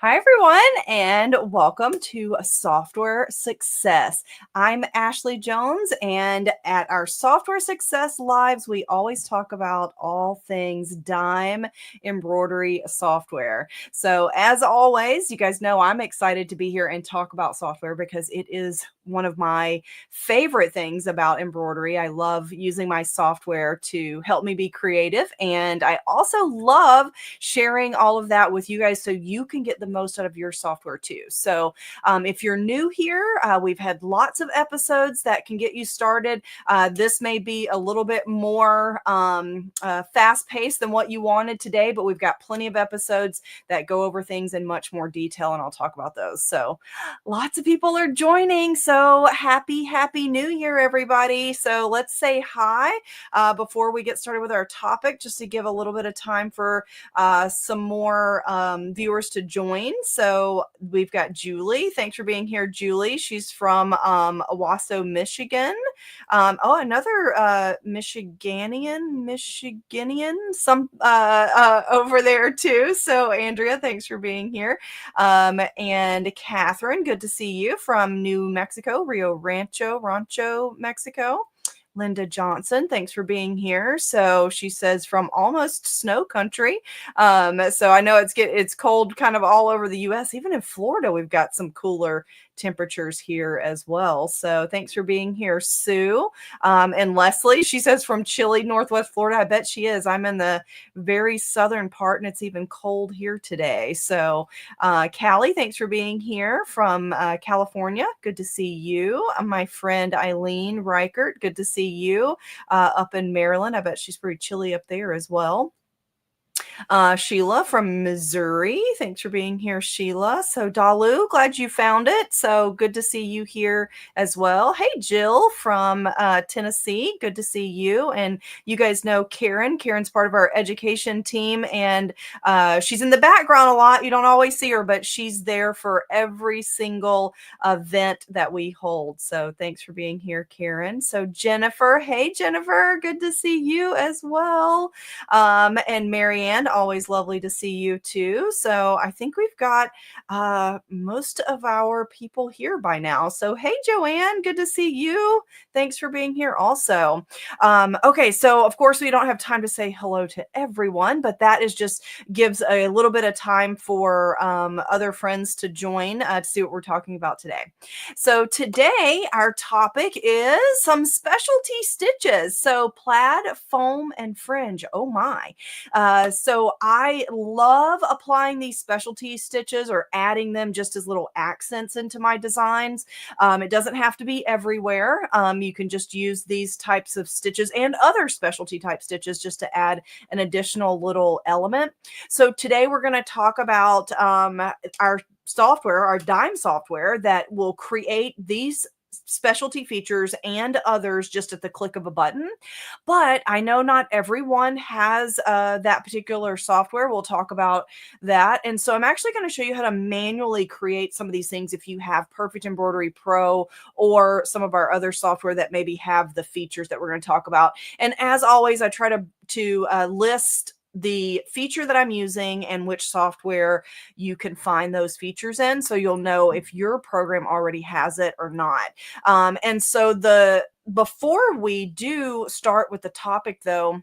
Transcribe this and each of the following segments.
Hi, everyone, and welcome to Software Success. I'm Ashley Jones, and at our Software Success Lives, we always talk about all things dime embroidery software. So, as always, you guys know I'm excited to be here and talk about software because it is one of my favorite things about embroidery. I love using my software to help me be creative, and I also love sharing all of that with you guys so you can get the most out of your software too. So if you're new here, we've had lots of episodes that can get you started. This may be a little bit more fast paced than what you wanted today, but we've got plenty of episodes that go over things in much more detail, and I'll talk about those. So lots of people are joining. So happy New Year, everybody. So let's say hi before we get started with our topic, just to give a little bit of time for some more viewers to join. So we've got Julie. Thanks for being here, Julie. She's from Owasso, Michigan. Another Michiganian, some over there too. So Andrea, thanks for being here. And Catherine, good to see you from New Mexico, Rancho, Mexico. Linda Johnson, thanks for being here. So she says from almost snow country. So I know it's cold kind of all over the U.S. Even in Florida, we've got some cooler temperatures here as well. So thanks for being here, Sue. And Leslie, she says from chilly Northwest Florida. I bet she is. I'm in the very southern part, and it's even cold here today. So Callie, thanks for being here from California. Good to see you. My friend Eileen Reichert, good to see you up in Maryland. I bet she's pretty chilly up there as well. Sheila from Missouri. Thanks for being here, Sheila. So Dalu, glad you found it. So good to see you here as well. Hey, Jill from Tennessee. Good to see you. And you guys know Karen. Karen's part of our education team, and she's in the background a lot. You don't always see her, but she's there for every single event that we hold. So thanks for being here, Karen. So Jennifer. Hey, Jennifer. Good to see you as well. And Marianne, always lovely to see you too. So I think we've got most of our people here by now. So hey, Joanne, good to see you. Thanks for being here also. Okay, so of course we don't have time to say hello to everyone, but that is just gives a little bit of time for other friends to join to see what we're talking about today. So today our topic is some specialty stitches. So plaid, foam, and fringe. Oh my. So I love applying these specialty stitches or adding them just as little accents into my designs. It doesn't have to be everywhere. You can just use these types of stitches and other specialty type stitches just to add an additional little element. So today we're going to talk about our software, our dime software that will create these specialty features and others just at the click of a button. But I know not everyone has that particular software. We'll talk about that. And so I'm actually going to show you how to manually create some of these things if you have Perfect Embroidery Pro or some of our other software that maybe have the features that we're going to talk about. And as always, I try to list the feature that I'm using and which software you can find those features in, so you'll know if your program already has it or not. And so before we do start with the topic though,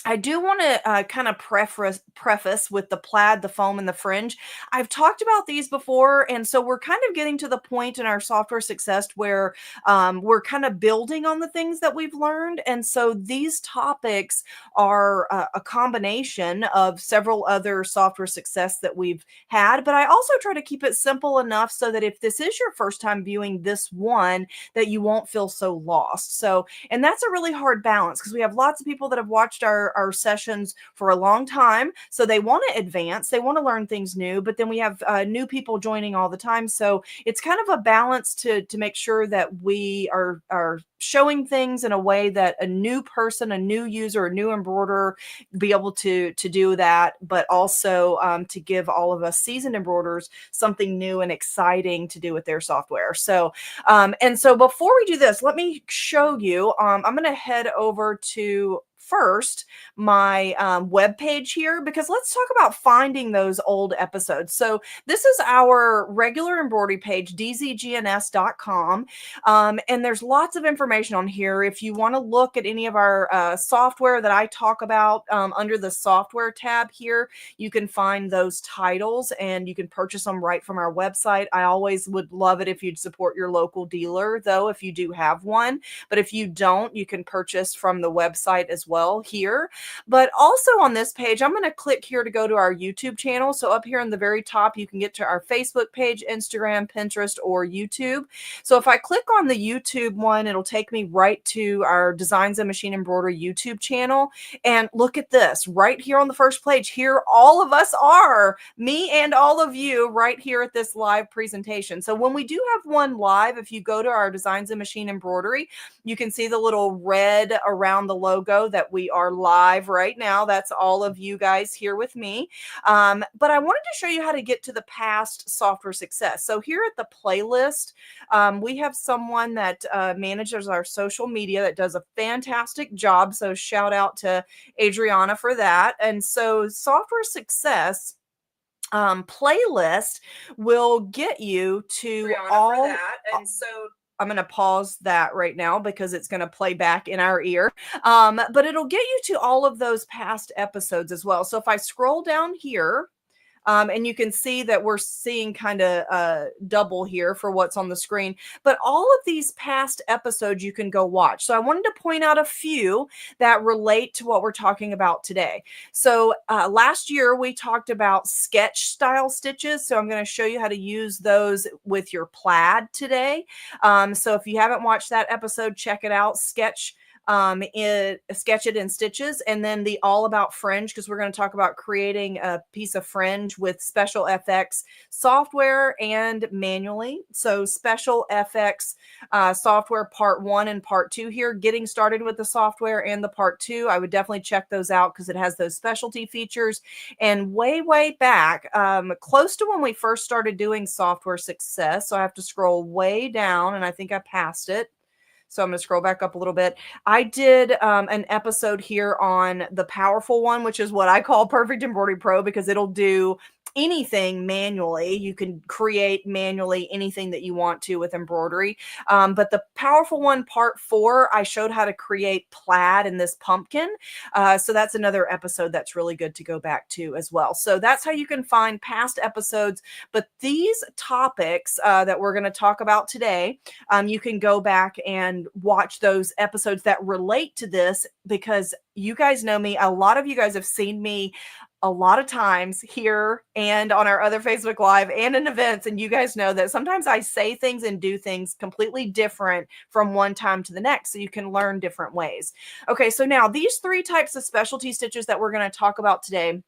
I do want to kind of preface with the plaid, the foam, and the fringe. I've talked about these before, and so we're kind of getting to the point in our software success where we're kind of building on the things that we've learned. And so these topics are a combination of several other software success that we've had, but I also try to keep it simple enough so that if this is your first time viewing this one, that you won't feel so lost. So, and that's a really hard balance because we have lots of people that have watched our sessions for a long time. So they want to advance, they want to learn things new, but then we have new people joining all the time. So it's kind of a balance to make sure that we are showing things in a way that a new person, a new user, a new embroiderer be able to do that, but also to give all of us seasoned embroiderers something new and exciting to do with their software. So, and so before we do this, let me show you, I'm going to head over to first my webpage here, because let's talk about finding those old episodes. So this is our regular embroidery page, dzgns.com. And there's lots of information on here. If you want to look at any of our software that I talk about under the software tab here, you can find those titles and you can purchase them right from our website. I always would love it if you'd support your local dealer, though, if you do have one. But if you don't, you can purchase from the website as well here. But also on this page, I'm going to click here to go to our YouTube channel. So up here in the very top, you can get to our Facebook page, Instagram, Pinterest, or YouTube. So if I click on the YouTube one, it'll take me right to our Designs and Machine Embroidery YouTube channel. And look at this right here on the first page. Here, all of us are, me and all of you, right here at this live presentation. So when we do have one live, if you go to our Designs and Machine Embroidery, you can see the little red around the logo that we are live right now. That's all of you guys here with me. But I wanted to show you how to get to the past software success. So here at the playlist, we have someone that manages our social media that does a fantastic job. So shout out to Adriana for that. And so software success playlist will get you to Adriana all for that. And so I'm going to pause that right now because it's going to play back in our ear. But it'll get you to all of those past episodes as well. So if I scroll down here, and you can see that we're seeing kind of double here for what's on the screen. But all of these past episodes you can go watch. So I wanted to point out a few that relate to what we're talking about today. So last year we talked about sketch style stitches. So I'm going to show you how to use those with your plaid today. So if you haven't watched that episode, check it out. Sketch it in stitches, and then the all about fringe, because we're going to talk about creating a piece of fringe with Special FX software and manually. So Special FX software part 1 and part 2 here, getting started with the software, and the part 2, I would definitely check those out because it has those specialty features. And way back, close to when we first started doing software success, so I have to scroll way down, and I think I passed it. So I'm going to scroll back up a little bit. I did an episode here on the powerful one, which is what I call Perfect Embroidery Pro, because it'll do anything manually. You can create manually anything that you want to with embroidery. But the powerful one, part 4, I showed how to create plaid in this pumpkin. So that's another episode that's really good to go back to as well. So that's how you can find past episodes. But these topics that we're going to talk about today, you can go back and watch those episodes that relate to this, because you guys know me. A lot of you guys have seen me a lot of times here and on our other Facebook Live and in events. And you guys know that sometimes I say things and do things completely different from one time to the next. So you can learn different ways. Okay, so now these 3 types of specialty stitches that we're going to talk about today,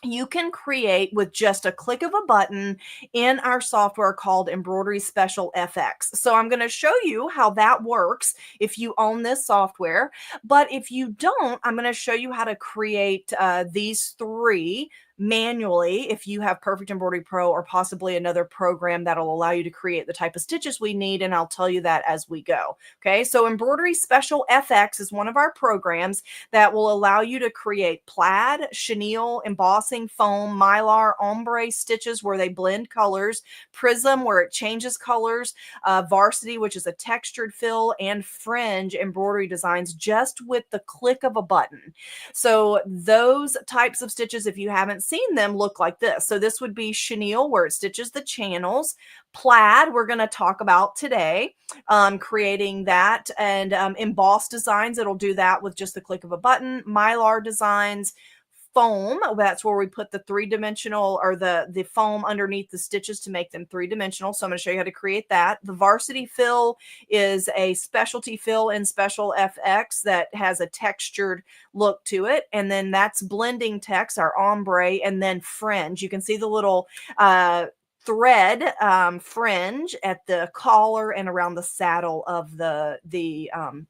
you can create with just a click of a button in our software called Embroidery Special FX. So I'm going to show you how that works if you own this software. But if you don't, I'm going to show you how to create these 3 manually if you have Perfect Embroidery Pro or possibly another program that'll allow you to create the type of stitches we need, and I'll tell you that as we go. Okay, so Embroidery Special FX is one of our programs that will allow you to create plaid, chenille, embossing, foam, mylar, ombre stitches where they blend colors, prism where it changes colors, varsity, which is a textured fill, and fringe embroidery designs just with the click of a button. So those types of stitches, if you haven't seen them, look like this. So this would be chenille where it stitches the channels. Plaid, we're going to talk about today, creating that, and embossed designs, it'll do that with just the click of a button. Mylar designs, foam, that's where we put the 3-dimensional or the foam underneath the stitches to make them 3-dimensional. So I'm going to show you how to create that. The varsity fill is a specialty fill in Special FX that has a textured look to it. And then that's blending text, our ombre, and then fringe. You can see the little thread fringe at the collar and around the saddle of the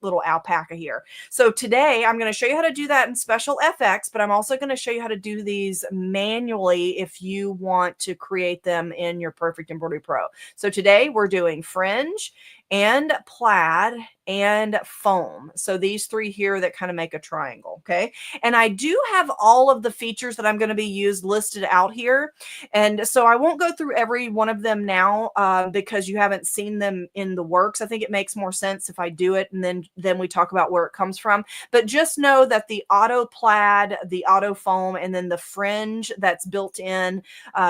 little alpaca here. So today I'm going to show you how to do that in Special FX, but I'm also going to show you how to do these manually if you want to create them in your Perfect Embroidery Pro. So today we're doing fringe and plaid and foam. So these three here that kind of make a triangle. Okay. And I do have all of the features that I'm going to be used listed out here. And so I won't go through every one of them now because you haven't seen them in the works. I think it makes more sense if I do it and then we talk about where it comes from. But just know that the auto plaid, the auto foam, and then the fringe that's built in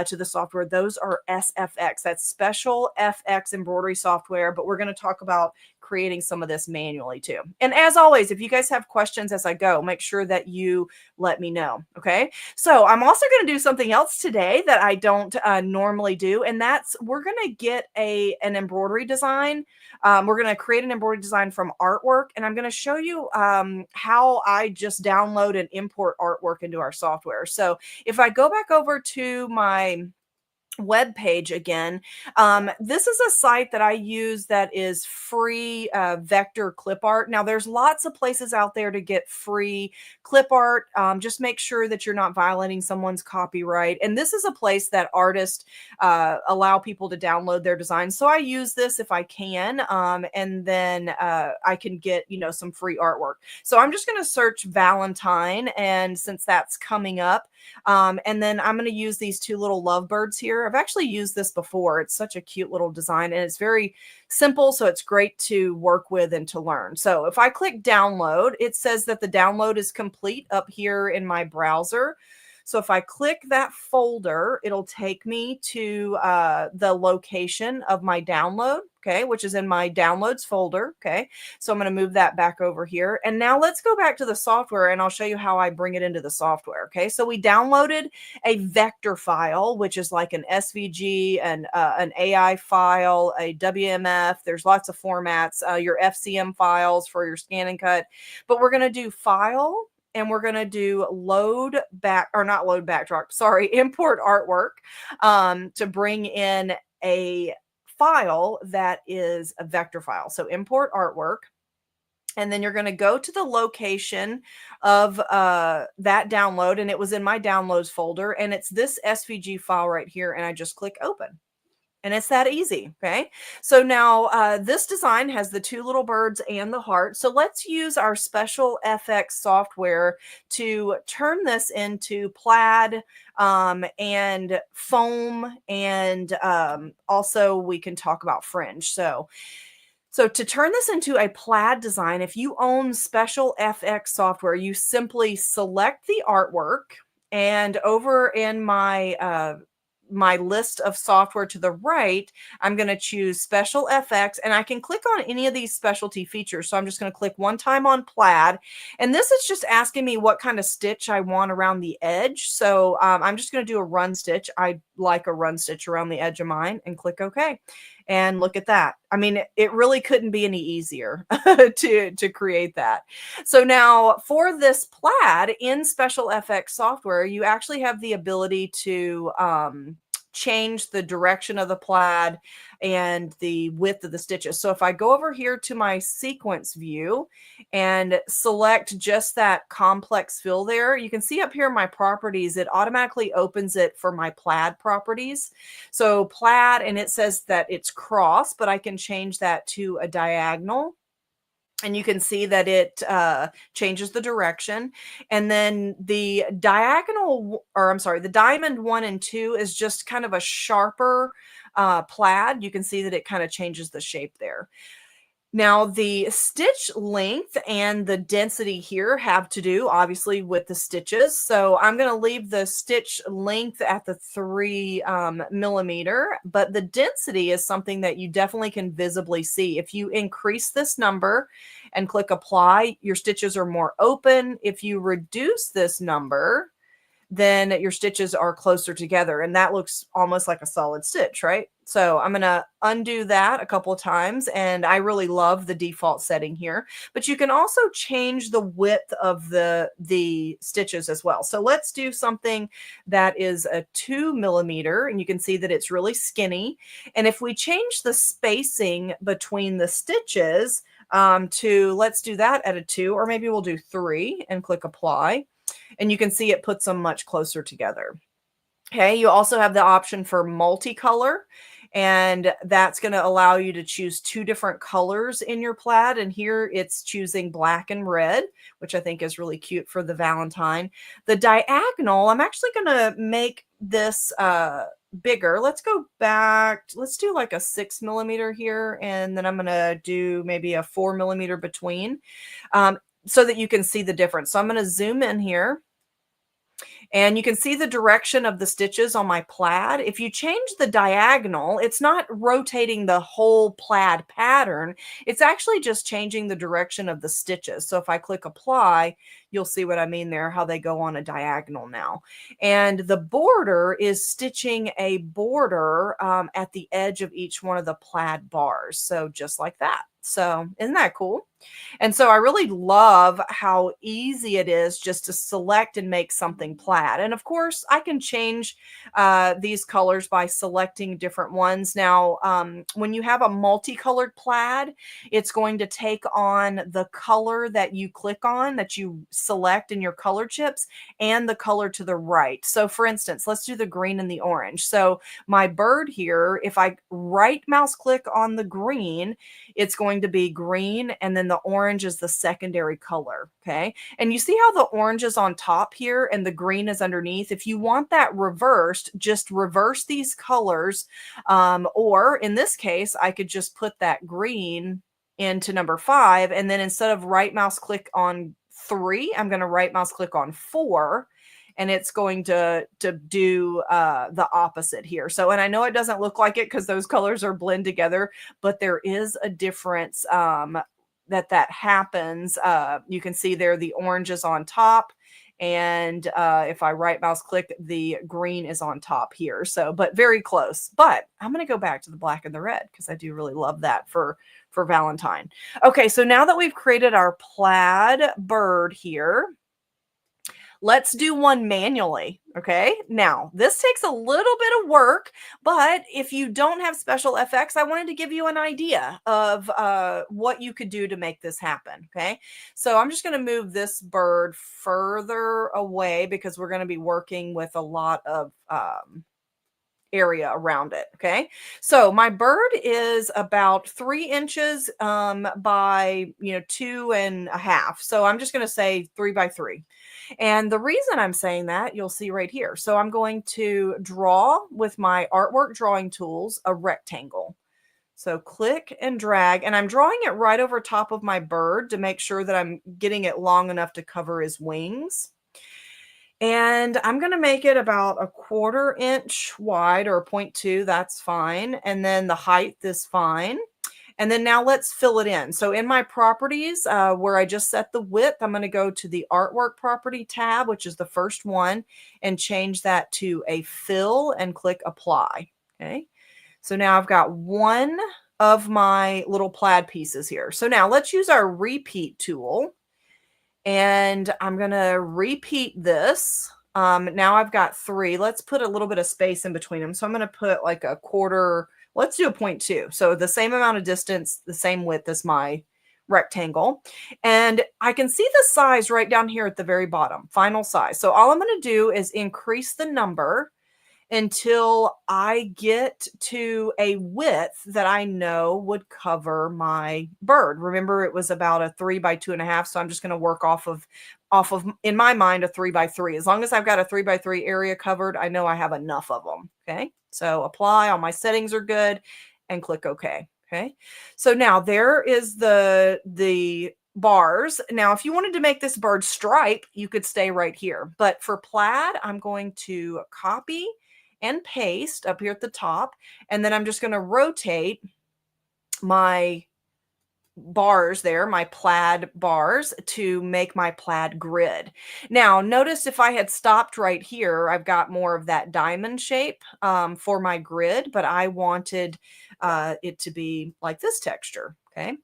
to the software, those are SFX. That's special FX embroidery software. But we're going to talk about creating some of this manually too. And as always, if you guys have questions as I go, make sure that you let me know. Okay. So I'm also going to do something else today that I don't normally do. And that's we're going to get an embroidery design. We're going to create an embroidery design from artwork. And I'm going to show you how I just download and import artwork into our software. So if I go back over to my web page again, this is a site that I use that is free vector clip art. Now there's lots of places out there to get free clip art. Just make sure that you're not violating someone's copyright. And this is a place that artists allow people to download their designs. So I use this if I can, and then I can get, some free artwork. So I'm just going to search Valentine, and since that's coming up, and then I'm going to use these two little lovebirds here. I've actually used this before. It's such a cute little design and it's very simple. So it's great to work with and to learn. So if I click download, it says that the download is complete up here in my browser. So if I click that folder, it'll take me to the location of my download, okay, which is in my downloads folder, okay. So I'm going to move that back over here. And now let's go back to the software and I'll show you how I bring it into the software, okay. So we downloaded a vector file, which is like an SVG, an AI file, a WMF. There's lots of formats, your FCM files for your scan and cut. But we're going to do file, and we're going to do import artwork to bring in a file that is a vector file. So import artwork. And then you're going to go to the location of that download. And it was in my downloads folder. And it's this SVG file right here. And I just click open. And it's that easy, okay? So now this design has the two little birds and the heart. So let's use our special FX software to turn this into plaid and foam, and also we can talk about fringe. So to turn this into a plaid design, if you own special FX software, you simply select the artwork, and over in my list of software to the right, I'm going to choose special FX, and I can click on any of these specialty features. So I'm just going to click one time on plaid, and this is just asking me what kind of stitch I want around the edge. So I'm just going to do a run stitch. I like a run stitch around the edge of mine, and click OK. And look at that. I mean, it really couldn't be any easier to create that. So now for this plaid in Special FX software, you actually have the ability to change the direction of the plaid and the width of the stitches. So if I go over here to my sequence view and select just that complex fill there, you can see up here in my properties, it automatically opens it for my plaid properties. So plaid, and it says that it's cross, but I can change that to a diagonal. And you can see that it changes the direction. And then the diagonal, or I'm sorry, the diamond 1 and 2 is just kind of a sharper plaid. You can see that it kind of changes the shape there. Now, the stitch length and the density here have to do, obviously, with the stitches. So I'm going to leave the stitch length at the 3 millimeter, but the density is something that you definitely can visibly see. If you increase this number and click apply, your stitches are more open. If you reduce this number, then your stitches are closer together, and that looks almost like a solid stitch, right? So I'm going to undo that a couple of times, and I really love the default setting here, but you can also change the width of the stitches as well. So let's do something that is a 2 millimeter, and you can see that it's really skinny. And if we change the spacing between the stitches let's do that at a 2, or maybe we'll do 3 and click apply. And you can see it puts them much closer together. Okay, you also have the option for multicolor. And that's going to allow you to choose 2 different colors in your plaid. And here it's choosing black and red, which I think is really cute for the Valentine. The diagonal, I'm actually going to make this bigger. Let's go back. Let's do like a 6 millimeter here. And then I'm going to do maybe a 4 millimeter between, so that you can see the difference. So I'm going to zoom in here. And you can see the direction of the stitches on my plaid. If you change the diagonal, it's not rotating the whole plaid pattern. It's actually just changing the direction of the stitches. So if I click apply, you'll see what I mean there, how they go on a diagonal now. And the border is stitching a border at the edge of each one of the plaid bars. So just like that. So isn't that cool? And so I really love how easy it is just to select and make something plaid. And of course, I can change these colors by selecting different ones. Now, when you have a multicolored plaid, it's going to take on the color that you click on, that you select in your color chips, and the color to the right. So for instance, let's do the green and the orange. So my bird here, if I right mouse click on the green, it's going to be green, and then the orange is the secondary color. Okay. And you see how the orange is on top here and the green is underneath. If you want that reversed, just reverse these colors. Or in this case, I could just put that green into number 5. And then instead of right mouse click on 3, I'm going to right mouse click on 4. And it's going to do the opposite here. So, and I know it doesn't look like it because those colors are blend together, but there is a difference that happens. You can see there the orange is on top. And if I right mouse click, the green is on top here. So, but very close. But I'm going to go back to the black and the red because I do really love that for Valentine. Okay, so now that we've created our plaid bird here, let's do one manually. Okay. Now, this takes a little bit of work, but if you don't have special FX, I wanted to give you an idea of what you could do to make this happen. Okay. So I'm just going to move this bird further away because we're going to be working with a lot of area around it. Okay. So my bird is about 3 inches by 2.5. So I'm just going to say 3 by 3. And the reason I'm saying that, you'll see right here. So I'm going to draw with my artwork drawing tools a rectangle. So click and drag, and I'm drawing it right over top of my bird to make sure that I'm getting it long enough to cover his wings. And I'm going to make it about a 1/4 inch wide, or a 0.2. That's fine. And then the height is fine. And then now let's fill it in. So in my properties, where I just set the width, I'm going to go to the artwork property tab, which is the first one, and change that to a fill and click apply. Okay. So now I've got one of my little plaid pieces here. So now let's use our repeat tool, and I'm going to repeat this. Now I've got 3. Let's put a little bit of space in between them. So I'm going to put like a 1/4. Let's do a 0.2. So the same amount of distance, the same width as my rectangle. And I can see the size right down here at the very bottom, final size. So all I'm going to do is increase the number until I get to a width that I know would cover my bird. Remember, it was about a 3 by 2.5. So I'm just going to work off of, in my mind, a 3 by 3. As long as I've got a 3 by 3 area covered, I know I have enough of them. Okay. So apply, all my settings are good, and click OK. Okay. So now there is the bars. Now, if you wanted to make this bird stripe, you could stay right here. But for plaid, I'm going to copy and paste up here at the top. And then I'm just going to rotate my bars there, my plaid bars, to make my plaid grid. Now, notice if I had stopped right here, I've got more of that diamond shape for my grid, but I wanted it to be like this texture. Okay.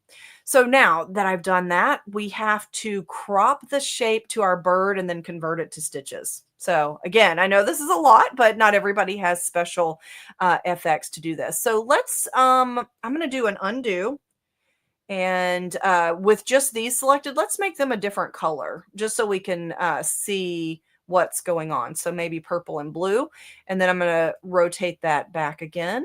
So now that I've done that, we have to crop the shape to our bird and then convert it to stitches. So again, I know this is a lot, but not everybody has special FX to do this. So let's, I'm going to do an undo. And with just these selected, let's make them a different color just so we can see what's going on. So maybe purple and blue. And then I'm going to rotate that back again.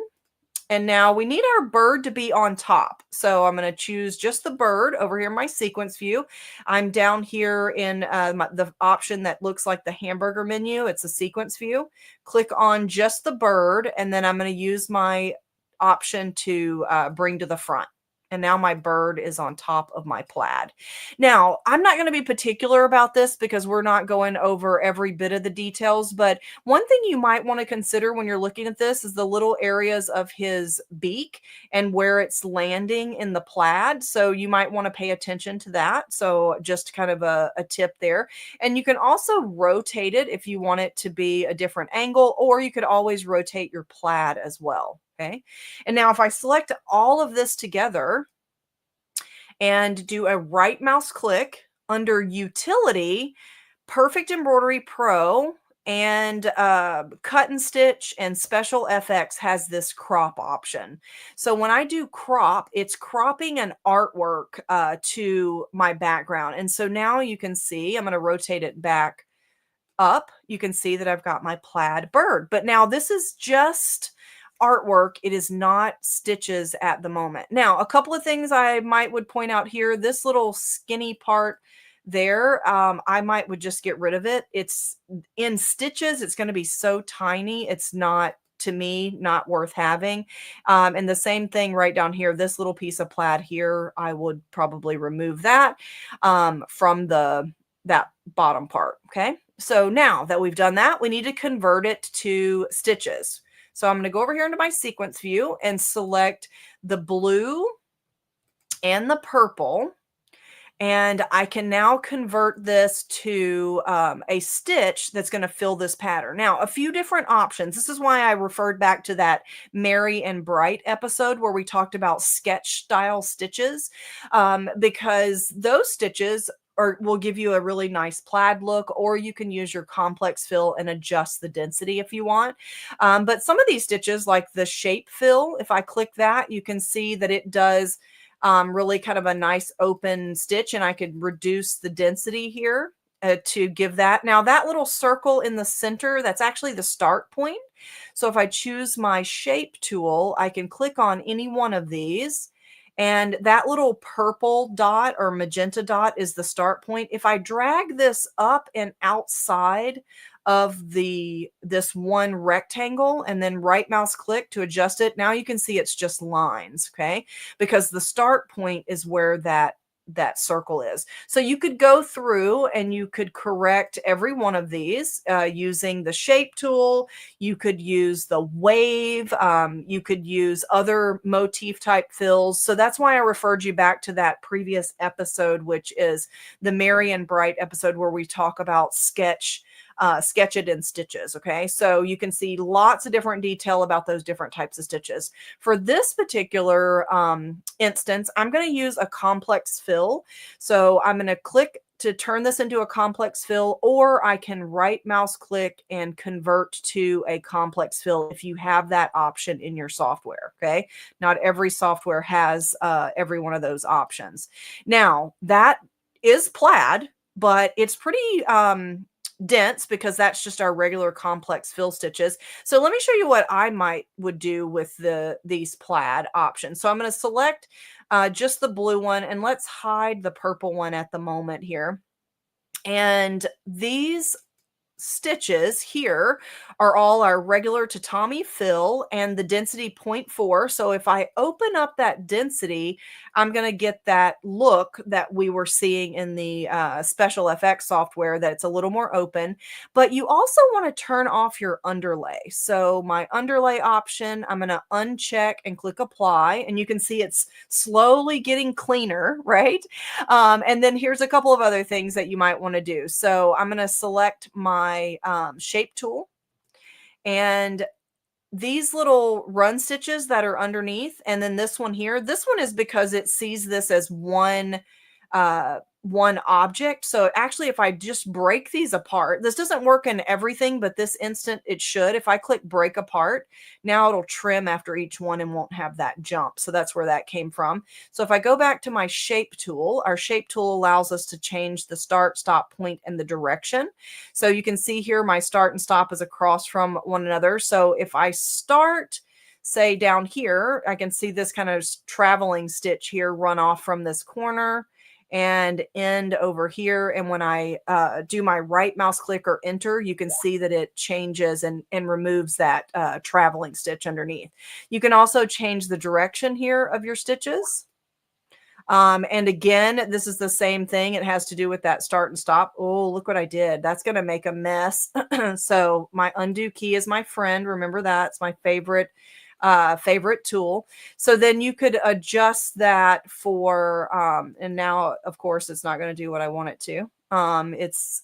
And now we need our bird to be on top. So I'm going to choose just the bird over here in my sequence view. I'm down here in the option that looks like the hamburger menu. It's a sequence view. Click on just the bird, and then I'm going to use my option to bring to the front. And now my bird is on top of my plaid. Now, I'm not going to be particular about this because we're not going over every bit of the details, but one thing you might want to consider when you're looking at this is the little areas of his beak and where it's landing in the plaid. So you might want to pay attention to that. So just kind of a tip there. And you can also rotate it if you want it to be a different angle, or you could always rotate your plaid as well. Okay. And now if I select all of this together and do a right mouse click under Utility, Perfect Embroidery Pro and Cut and Stitch and Special FX has this crop option. So when I do crop, it's cropping an artwork to my background. And so now you can see, I'm going to rotate it back up. You can see that I've got my plaid bird. But now this is just artwork. It is not stitches at the moment. Now, a couple of things I would point out here. This little skinny part there, I would just get rid of it. It's in stitches. It's going to be so tiny. It's not, to me, not worth having. And the same thing right down here, this little piece of plaid here, I would probably remove that from that bottom part. Okay. So now that we've done that, we need to convert it to stitches. So I'm going to go over here into my sequence view and select the blue and the purple. And I can now convert this to a stitch that's going to fill this pattern. Now, a few different options. This is why I referred back to that Merry and Bright episode where we talked about sketch style stitches, because those stitches will give you a really nice plaid look, or you can use your complex fill and adjust the density if you want. But some of these stitches, like the shape fill, if I click that, you can see that it does really kind of a nice open stitch, and I could reduce the density here to give that. Now that little circle in the center, that's actually the start point. So if I choose my shape tool, I can click on any one of these, and that little purple dot or magenta dot is the start point. If I drag this up and outside of this one rectangle and then right mouse click to adjust it, now you can see it's just lines, okay? Because the start point is where that circle is. So you could go through and you could correct every one of these using the shape tool. You could use the wave. You could use other motif type fills. So that's why I referred you back to that previous episode, which is the Merry and Bright episode where we talk about sketch it in stitches. Okay, so you can see lots of different detail about those different types of stitches. For this particular instance, I'm going to use a complex fill. So I'm going to click to turn this into a complex fill, or I can right mouse click and convert to a complex fill if you have that option in your software. Okay, not every software has every one of those options. Now that is plaid, but it's pretty dense because that's just our regular complex fill stitches. So let me show you what I would do with these plaid options. So I'm going to select just the blue one, and let's hide the purple one at the moment here. And these stitches here are all our regular tatami fill and the density 0.4. So if I open up that density, I'm going to get that look that we were seeing in the Special FX software, that it's a little more open. But you also want to turn off your underlay. So my underlay option, I'm going to uncheck and click apply, and you can see it's slowly getting cleaner, right? And then here's a couple of other things that you might want to do. So I'm going to select my shape tool, and these little run stitches that are underneath, and then this one here, this one is because it sees this as one object. So actually, if I just break these apart, this doesn't work in everything, but this instant it should. If I click break apart, now it'll trim after each one and won't have that jump. So that's where that came from. So if I go back to my shape tool, our shape tool allows us to change the start, stop point, and the direction. So you can see here my start and stop is across from one another. So if I start say down here, I can see this kind of traveling stitch here run off from this corner and end over here. And when I do my right mouse click or enter, you can see that it changes and removes that traveling stitch underneath. You can also change the direction here of your stitches. And again, this is the same thing. It has to do with that start and stop. Oh, look what I did. That's going to make a mess. So my undo key is my friend. Remember that. It's my favorite tool. So then you could adjust that for, and now of course it's not going to do what I want it to. It's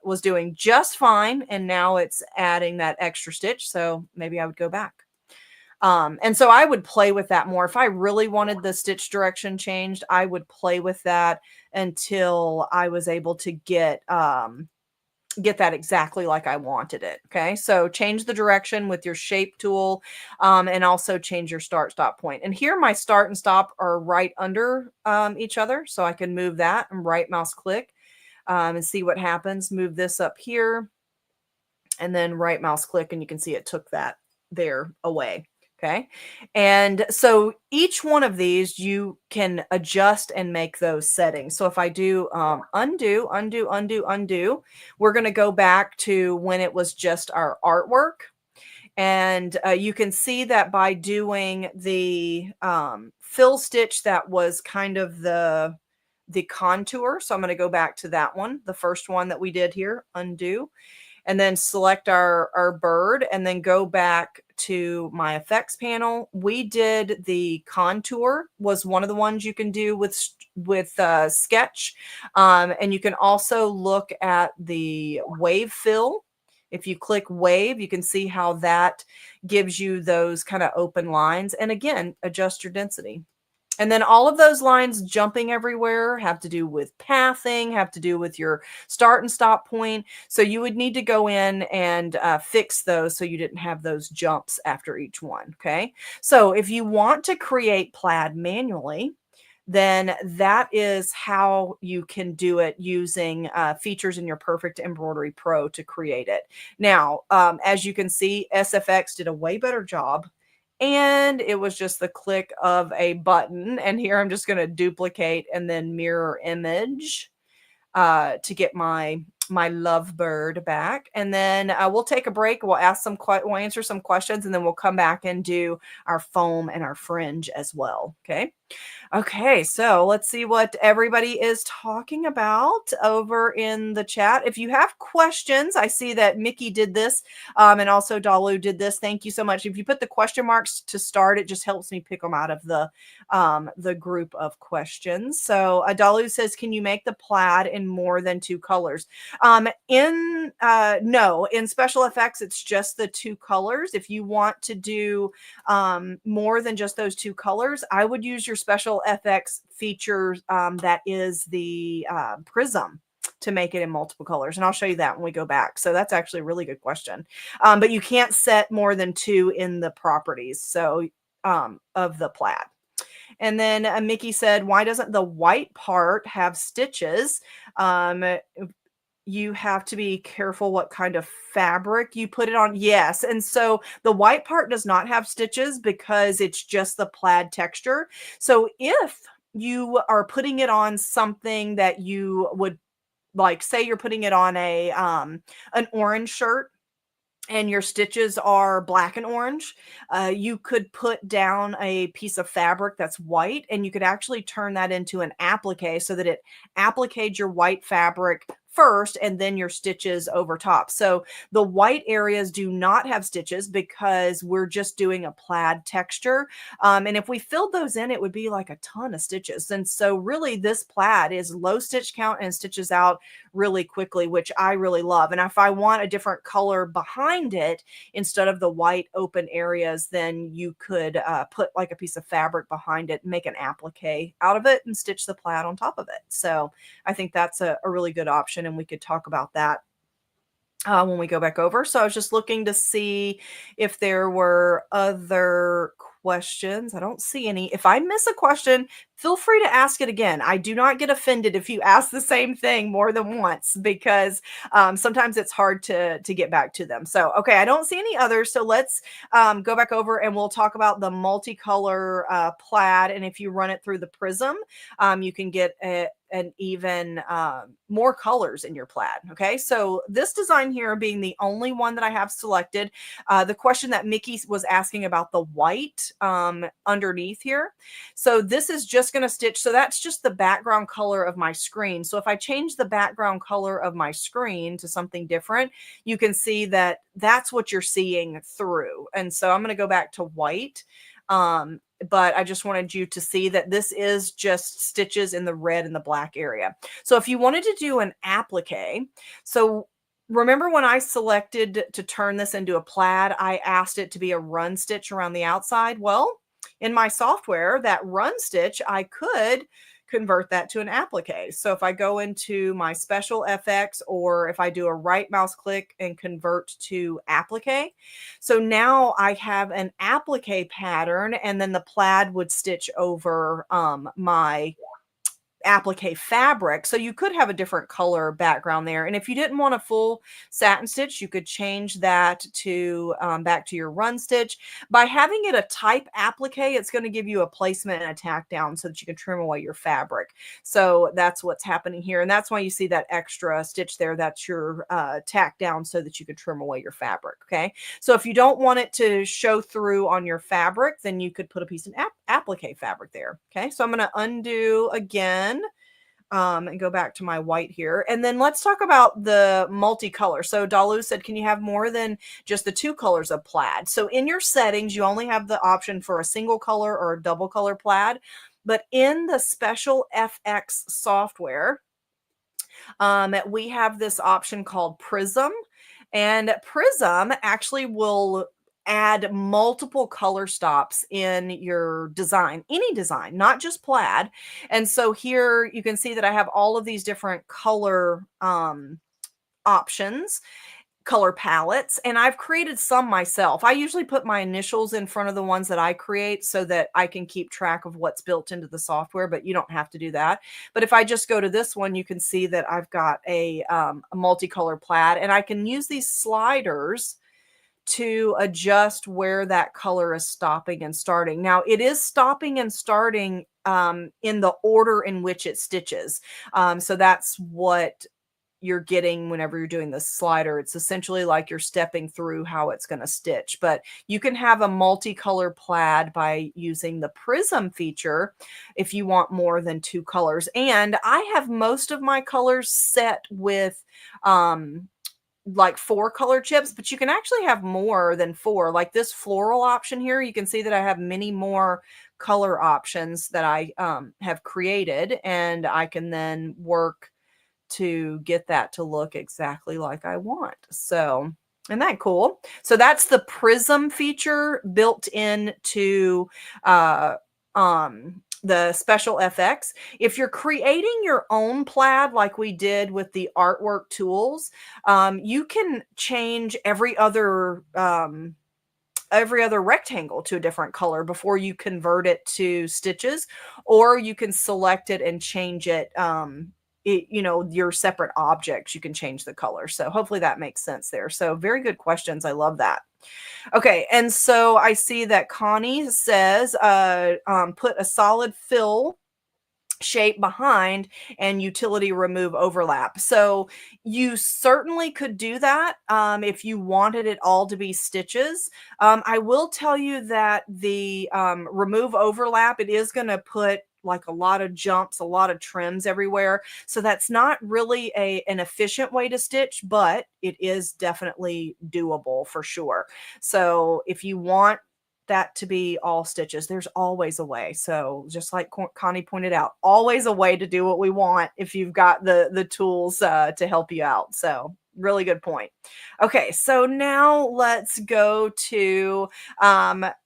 was doing just fine. And now it's adding that extra stitch. So maybe I would go back. And so I would play with that more. If I really wanted the stitch direction changed, I would play with that until I was able to get that exactly like I wanted it. Okay. So change the direction with your shape tool, and also change your start stop point. And here my start and stop are right under each other. So I can move that and right mouse click and see what happens. Move this up here and then right mouse click, and you can see it took that there away. Okay. And so each one of these you can adjust and make those settings. So if I do undo, undo, undo, undo, we're going to go back to when it was just our artwork. And you can see that by doing the fill stitch, that was kind of the contour. So I'm going to go back to that one, the first one that we did here, undo, and then select our bird and then go back to my effects panel. We did the contour, was one of the ones you can do with sketch. And you can also look at the wave fill. If you click wave, you can see how that gives you those kind of open lines. And again, adjust your density. And then all of those lines jumping everywhere have to do with pathing, have to do with your start and stop point. So you would need to go in and fix those so you didn't have those jumps after each one. Okay. So if you want to create plaid manually, then that is how you can do it using features in your Perfect Embroidery Pro to create it. Now, as you can see, SFX did a way better job. And it was just the click of a button. And here I'm just going to duplicate and then mirror image to get my lovebird back. And then we'll take a break. We'll answer some questions, and then we'll come back and do our foam and our fringe as well. Okay. Okay, so let's see what everybody is talking about over in the chat. If you have questions, I see that Mickey did this, and also Dalu did this. Thank you so much. If you put the question marks to start, it just helps me pick them out of the group of questions. So Dalu says, can you make the plaid in more than 2 colors? No, in special effects, it's just the 2 colors. If you want to do more than just those 2 colors, I would use your special FX features that is the prism to make it in multiple colors. And I'll show you that when we go back. So that's actually a really good question. But you can't set more than 2 in the properties of the plaid. And then Mickey said, why doesn't the white part have stitches? You have to be careful what kind of fabric you put it on. Yes. And so the white part does not have stitches because it's just the plaid texture. So if you are putting it on something that you would like, say you're putting it on an orange shirt, and your stitches are black and orange, you could put down a piece of fabric that's white, and you could actually turn that into an applique so that it appliques your white fabric first and then your stitches over top. So the white areas do not have stitches because we're just doing a plaid texture. And if we filled those in, it would be like a ton of stitches. And so really this plaid is low stitch count and stitches out really quickly, which I really love. And if I want a different color behind it, instead of the white open areas, then you could put like a piece of fabric behind it, make an applique out of it, and stitch the plaid on top of it. So I think that's a really good option, and we could talk about that when we go back over. So I was just looking to see if there were other questions. I don't see any. If I miss a question, Feel free to ask it again. I do not get offended if you ask the same thing more than once because sometimes it's hard to get back to them. So, okay, I don't see any others. So let's go back over and we'll talk about the multicolor plaid. And if you run it through the prism, you can get an even more colors in your plaid. Okay, so this design here being the only one that I have selected, the question that Mickey was asking about the white underneath here. So this is just going to stitch. So that's just the background color of my screen. So if I change the background color of my screen to something different, you can see that that's what you're seeing through. And so I'm going to go back to white. But I just wanted you to see that this is just stitches in the red and the black area. So if you wanted to do an applique, so remember when I selected to turn this into a plaid, I asked it to be a run stitch around the outside. Well, in my software, that run stitch, I could convert that to an applique. So if I go into my special FX, or if I do a right mouse click and convert to applique, so now I have an applique pattern, and then the plaid would stitch over my applique fabric. So you could have a different color background there. And if you didn't want a full satin stitch, you could change that to back to your run stitch. By having it a type applique, it's going to give you a placement and a tack down so that you can trim away your fabric. So that's what's happening here. And that's why you see that extra stitch there. That's your tack down so that you can trim away your fabric. Okay. So if you don't want it to show through on your fabric, then you could put a piece of applique fabric there. Okay. So I'm going to undo again. And go back to my white here. And then let's talk about the multicolor. So Dalu said, can you have more than just the two colors of plaid? So in your settings, you only have the option for a single color or a double color plaid. But in the special FX software, we have this option called Prism. And Prism actually will add multiple color stops in your design, any design, not just plaid. And so here you can see that I have all of these different color options, color palettes, and I've created some myself. I usually put my initials in front of the ones that I create so that I can keep track of what's built into the software, but you don't have to do that. But if I just go to this one, you can see that I've got a multicolor plaid, and I can use these sliders to adjust where that color is stopping and starting. Now, it is stopping and starting in the order in which it stitches. So that's what you're getting whenever you're doing the slider. It's essentially like you're stepping through how it's going to stitch. But you can have a multicolor plaid by using the prism feature if you want more than two colors. And I have most of my colors set with like 4 color chips, but you can actually have more than 4. Like this floral option here, you can see that I have many more color options that I have created, and I can then work to get that to look exactly like I want. So, isn't that cool? So that's the prism feature built into the special FX. If you're creating your own plaid like we did with the artwork tools, you can change every other rectangle to a different color before you convert it to stitches, or you can select it and change it. Your separate objects, you can change the color. So hopefully that makes sense there. So very good questions. I love that. Okay, and so I see that Connie says, put a solid fill shape behind and utility remove overlap. So you certainly could do that if you wanted it all to be stitches. I will tell you that the remove overlap, it is going to put like a lot of jumps, a lot of trims everywhere. So that's not really an efficient way to stitch, but it is definitely doable for sure. So if you want that to be all stitches, there's always a way. So just like Connie pointed out, always a way to do what we want if you've got the tools to help you out. So really good point. Okay, so now let's go to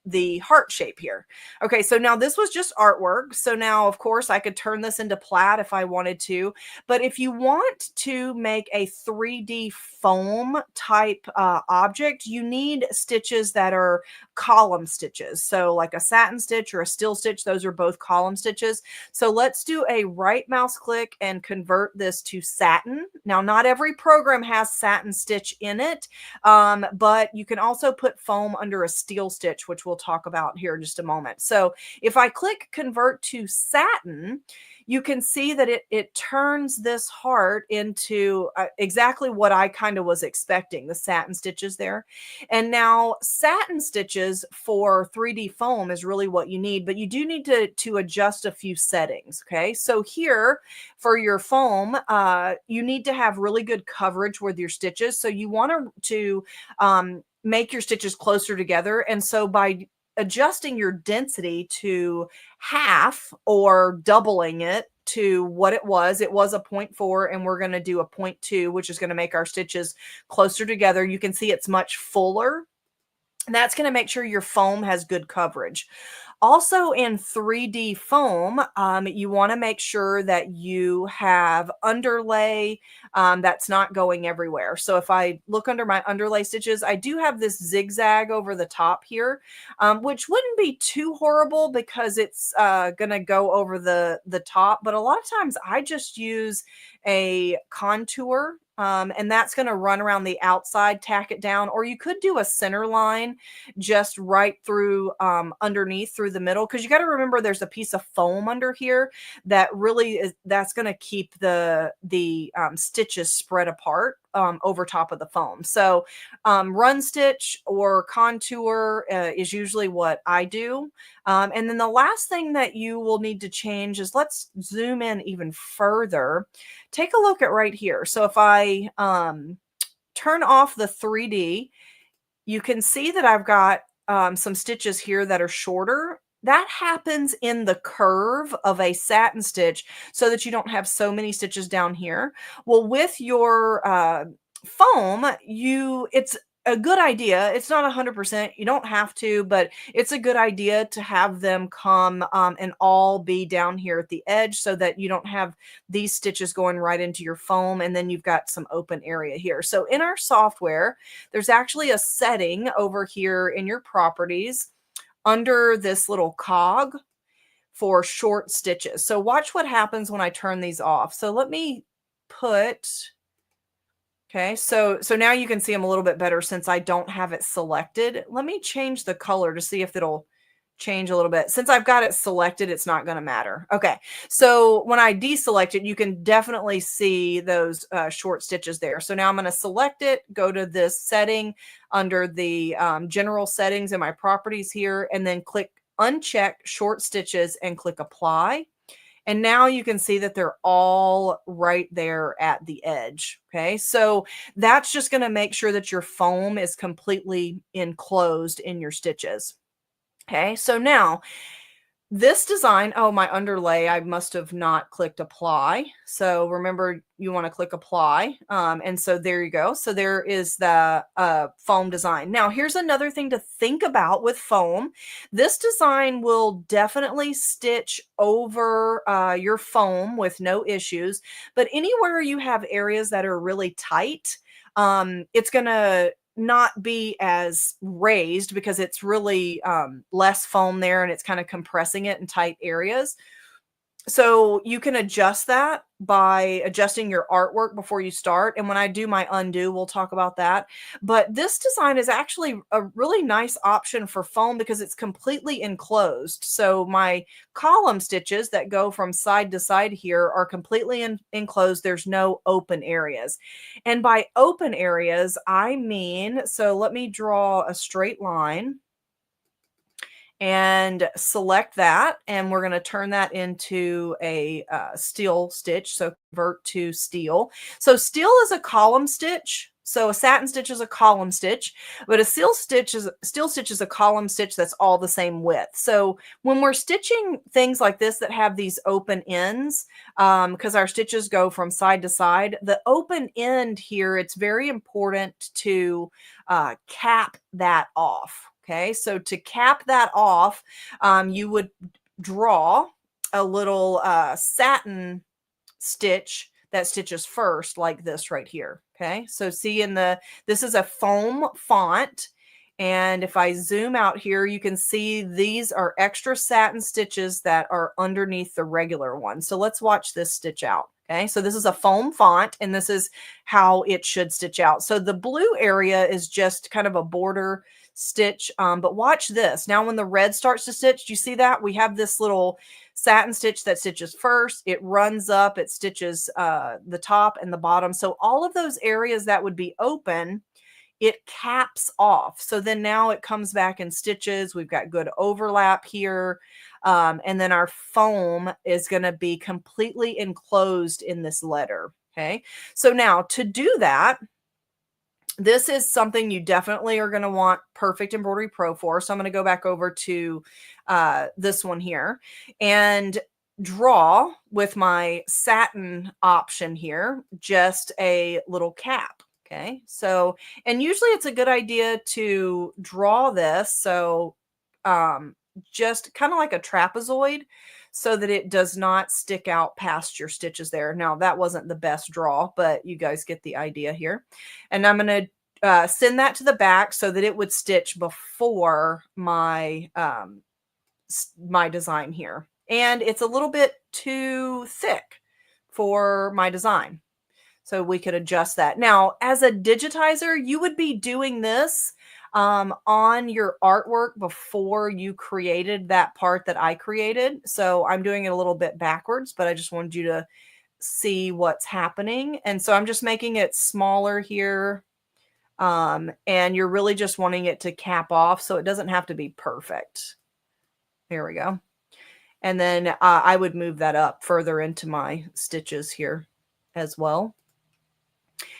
the heart shape here. Okay, so now this was just artwork. So now, of course, I could turn this into plaid if I wanted to. But if you want to make a 3D foam type object, you need stitches that are column stitches. So like a satin stitch or a steel stitch, those are both column stitches. So let's do a right mouse click and convert this to satin. Now, not every program has satin stitch in it, but you can also put foam under a steel stitch, which we'll talk about here in just a moment. So if I click convert to satin, you can see that it turns this heart into exactly what I kind of was expecting, the satin stitches there. And now satin stitches for 3D foam is really what you need, but you do need to adjust a few settings. Okay, so here for your foam, you need to have really good coverage with your stitches. So you want to make your stitches closer together. And so by adjusting your density to half or doubling it to what it was a 0.4 and we're going to do a 0.2, which is going to make our stitches closer together. You can see it's much fuller. That's going to make sure your foam has good coverage. Also in 3D foam, you want to make sure that you have underlay that's not going everywhere. So if I look under my underlay stitches, I do have this zigzag over the top here, which wouldn't be too horrible because it's going to go over the top. But a lot of times I just use a contour and that's going to run around the outside, tack it down, or you could do a center line just right through underneath through the middle, because you got to remember there's a piece of foam under here that really is that's going to keep the stitches spread apart over top of the foam. So run stitch or contour is usually what I do. And then the last thing that you will need to change is, let's zoom in even further. Take a look at right here. So if I turn off the 3D, you can see that I've got some stitches here that are shorter. That happens in the curve of a satin stitch so that you don't have so many stitches down here. Well, with your foam, it's a good idea. It's not 100%. You don't have to, but it's a good idea to have them come and all be down here at the edge so that you don't have these stitches going right into your foam, and then you've got some open area here. So in our software, there's actually a setting over here in your properties under this little cog for short stitches. So watch what happens when I turn these off. So let me put... Okay, so now you can see them a little bit better since I don't have it selected. Let me change the color to see if it'll change a little bit. Since I've got it selected, it's not going to matter. Okay, so when I deselect it, you can definitely see those short stitches there. So now I'm going to select it, go to this setting under the general settings in my properties here, and then click uncheck short stitches and click apply. And now you can see that they're all right there at the edge. Okay, so that's just going to make sure that your foam is completely enclosed in your stitches. Okay, so now this design, oh, my underlay, I must have not clicked apply. So remember, you want to click apply. And so there you go. So there is the foam design. Now, here's another thing to think about with foam. This design will definitely stitch over your foam with no issues. But anywhere you have areas that are really tight, it's going to not be as raised because it's really less foam there and it's kind of compressing it in tight areas. So you can adjust that by adjusting your artwork before you start. And when I do my undo, we'll talk about that. But this design is actually a really nice option for foam because it's completely enclosed. So my column stitches that go from side to side here are completely enclosed. There's no open areas. And by open areas, I mean, so let me draw a straight line and select that, and we're going to turn that into a steel stitch. So convert to steel. So steel is a column stitch. So a satin stitch is a column stitch, but a steel stitch is a column stitch that's all the same width. So when we're stitching things like this that have these open ends, because our stitches go from side to side, the open end here, it's very important to cap that off. Okay, so to cap that off, you would draw a little satin stitch that stitches first, like this right here. Okay, so see this is a foam font, and if I zoom out here, you can see these are extra satin stitches that are underneath the regular one. So let's watch this stitch out. Okay, so this is a foam font, and this is how it should stitch out. So the blue area is just kind of a border stitch, but watch this. Now when the red starts to stitch, do you see that? We have this little satin stitch that stitches first, it runs up, it stitches the top and the bottom. So all of those areas that would be open, it caps off. So then now it comes back in stitches. We've got good overlap here. And then our foam is going to be completely enclosed in this letter. Okay. So now to do that, this is something you definitely are going to want Perfect Embroidery Pro for. So I'm going to go back over to this one here and draw with my satin option here, just a little cap. Okay. So, and usually it's a good idea to draw this. So, just kind of like a trapezoid so that it does not stick out past your stitches there. Now that wasn't the best draw, but you guys get the idea here. And I'm going to send that to the back so that it would stitch before my my design here. And it's a little bit too thick for my design. So we could adjust that. Now, as a digitizer, you would be doing this on your artwork before you created that part that I created. So I'm doing it a little bit backwards, but I just wanted you to see what's happening. And so I'm just making it smaller here. And you're really just wanting it to cap off, so it doesn't have to be perfect. There we go. And then I would move that up further into my stitches here as well.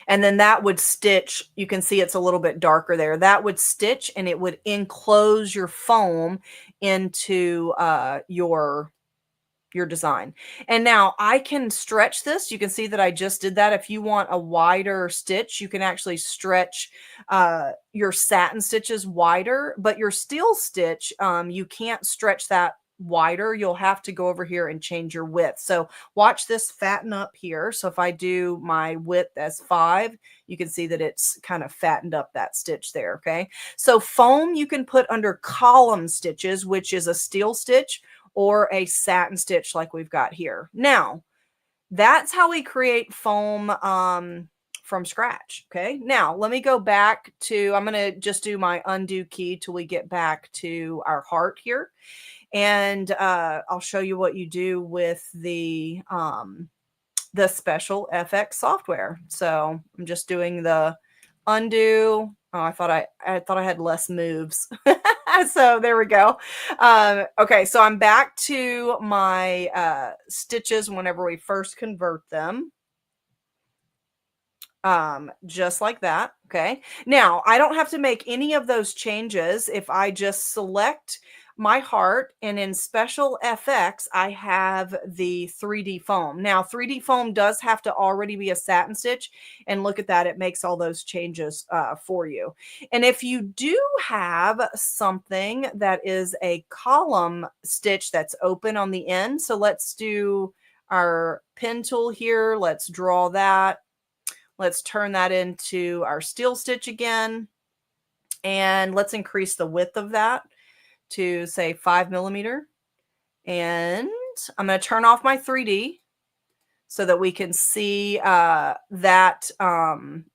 And then that would stitch, you can see it's a little bit darker there. That would stitch and it would enclose your foam into your design. And now I can stretch this. You can see that I just did that. If you want a wider stitch, you can actually stretch your satin stitches wider, but your steel stitch, you can't stretch that wider. You'll have to go over here and change your width. So watch this fatten up here. So if I do my width as 5, you can see that it's kind of fattened up that stitch there. Okay. So foam you can put under column stitches, which is a steel stitch or a satin stitch like we've got here. Now, that's how we create foam from scratch. Okay. Now, let me go back to, I'm going to just do my undo key till we get back to our heart here. And I'll show you what you do with the special FX software. So I'm just doing the undo. Oh, I thought I had less moves. So there we go. Okay, so I'm back to my stitches whenever we first convert them. Just like that. Okay. Now I don't have to make any of those changes if I just select my heart, and in Special FX, I have the 3D foam. Now 3D foam does have to already be a satin stitch, and look at that. It makes all those changes for you. And if you do have something that is a column stitch that's open on the end, so let's do our pen tool here. Let's draw that. Let's turn that into our steel stitch again. And let's increase the width of that to say 5 millimeter. And I'm going to turn off my 3D so that we can see that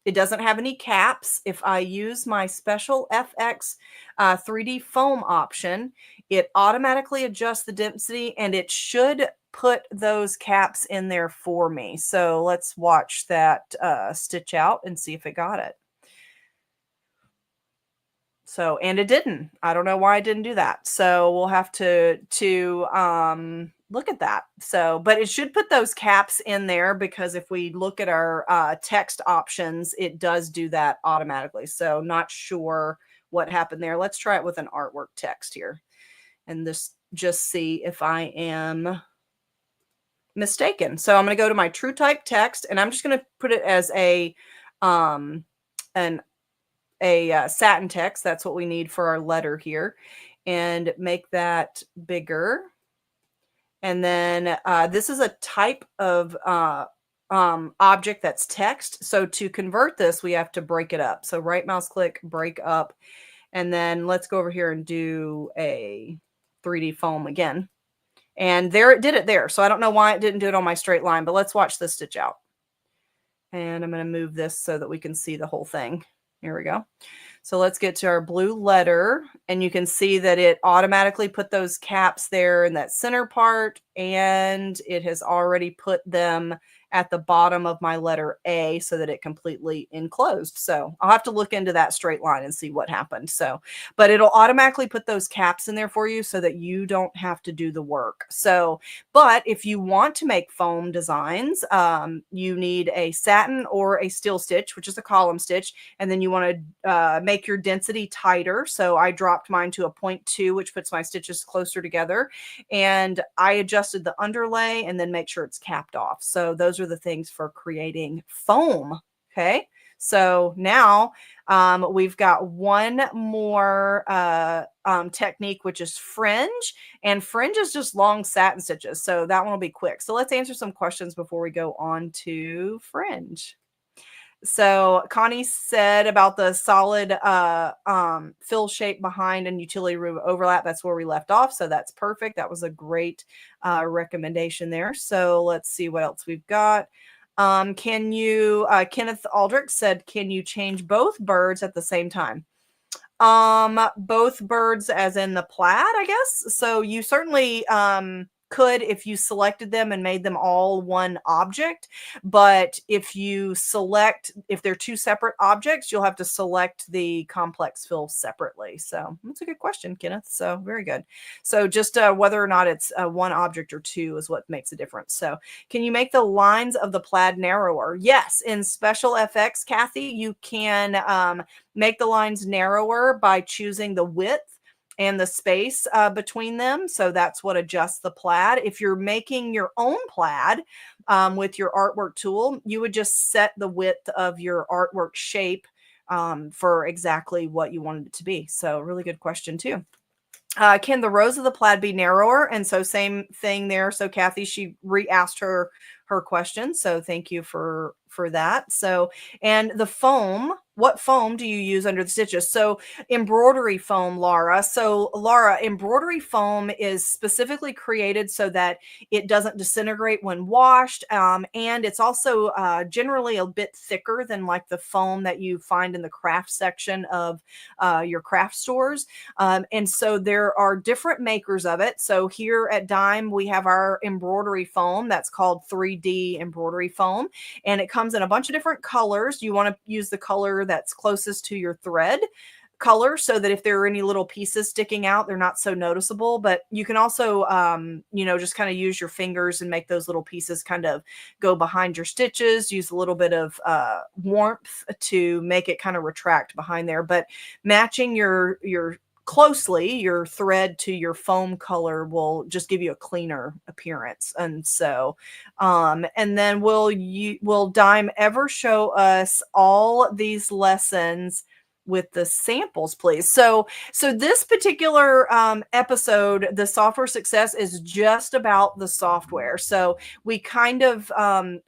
it doesn't have any caps. If I use my Special FX 3D foam option, it automatically adjusts the density and it should put those caps in there for me. So let's watch that stitch out and see if it got it. So, and it didn't. I don't know why I didn't do that. So we'll have to Look at that. So, but it should put those caps in there because if we look at our text options, it does do that automatically. So, not sure what happened there. Let's try it with an artwork text here and this just see if I am mistaken. So, I'm going to go to my true type text and I'm just going to put it as um, an satin text. That's what we need for our letter here and make that bigger. And then this is a type of object that's text. So to convert this, we have to break it up. So right mouse click, break up. And then let's go over here and do a 3D foam again. And there it did it there. So I don't know why it didn't do it on my straight line, but let's watch this stitch out. And I'm going to move this so that we can see the whole thing. Here we go. So let's get to our blue letter and you can see that it automatically put those caps there in that center part and it has already put them at the bottom of my letter A so that it completely enclosed. So I'll have to look into that straight line and see what happened. So, but it'll automatically put those caps in there for you so that you don't have to do the work. So, but if you want to make foam designs, you need a satin or a steel stitch, which is a column stitch. And then you want to make your density tighter. So I dropped mine to a 0.2, which puts my stitches closer together. And I adjusted the underlay and then make sure it's capped off. So those are the things for creating foam. Okay. So now we've got one more technique, which is fringe. And fringe is just long satin stitches. So that one will be quick. So let's answer some questions before we go on to fringe. So Connie said about the solid fill shape behind and utility room overlap. That's where we left off. So that's perfect. That was a great recommendation there. So let's see what else we've got. Can you, Kenneth Aldrich said, can you change both birds at the same time? Both birds as in the plaid, I guess. So you certainly could if you selected them and made them all one object. But if you select, if they're two separate objects, you'll have to select the complex fill separately. So that's a good question, Kenneth. So very good. So just whether or not it's one object or two is what makes a difference. So can you make the lines of the plaid narrower? Yes. In Special FX, Kathy, you can make the lines narrower by choosing the width and the space between them. So that's what adjusts the plaid. If you're making your own plaid with your artwork tool, you would just set the width of your artwork shape for exactly what you wanted it to be. So really good question too. Can the rows of the plaid be narrower? And so same thing there. So Kathy, she re-asked her question. So thank you for that. So, and the foam, what foam do you use under the stitches? So embroidery foam, Laura. So Laura, embroidery foam is specifically created so that it doesn't disintegrate when washed. And it's also generally a bit thicker than like the foam that you find in the craft section of your craft stores. And so there are different makers of it. So here at Dime, we have our embroidery foam that's called 3D embroidery foam. And it comes in a bunch of different colors. You want to use the color that's closest to your thread color so that if there are any little pieces sticking out, they're not so noticeable. But you can also, just kind of use your fingers and make those little pieces kind of go behind your stitches. Use a little bit of warmth to make it kind of retract behind there. But matching your closely your thread to your foam color will just give you a cleaner appearance. And so and then will Dime ever show us all these lessons with the samples, please? So this particular episode, the software success, is just about the software. So we kind of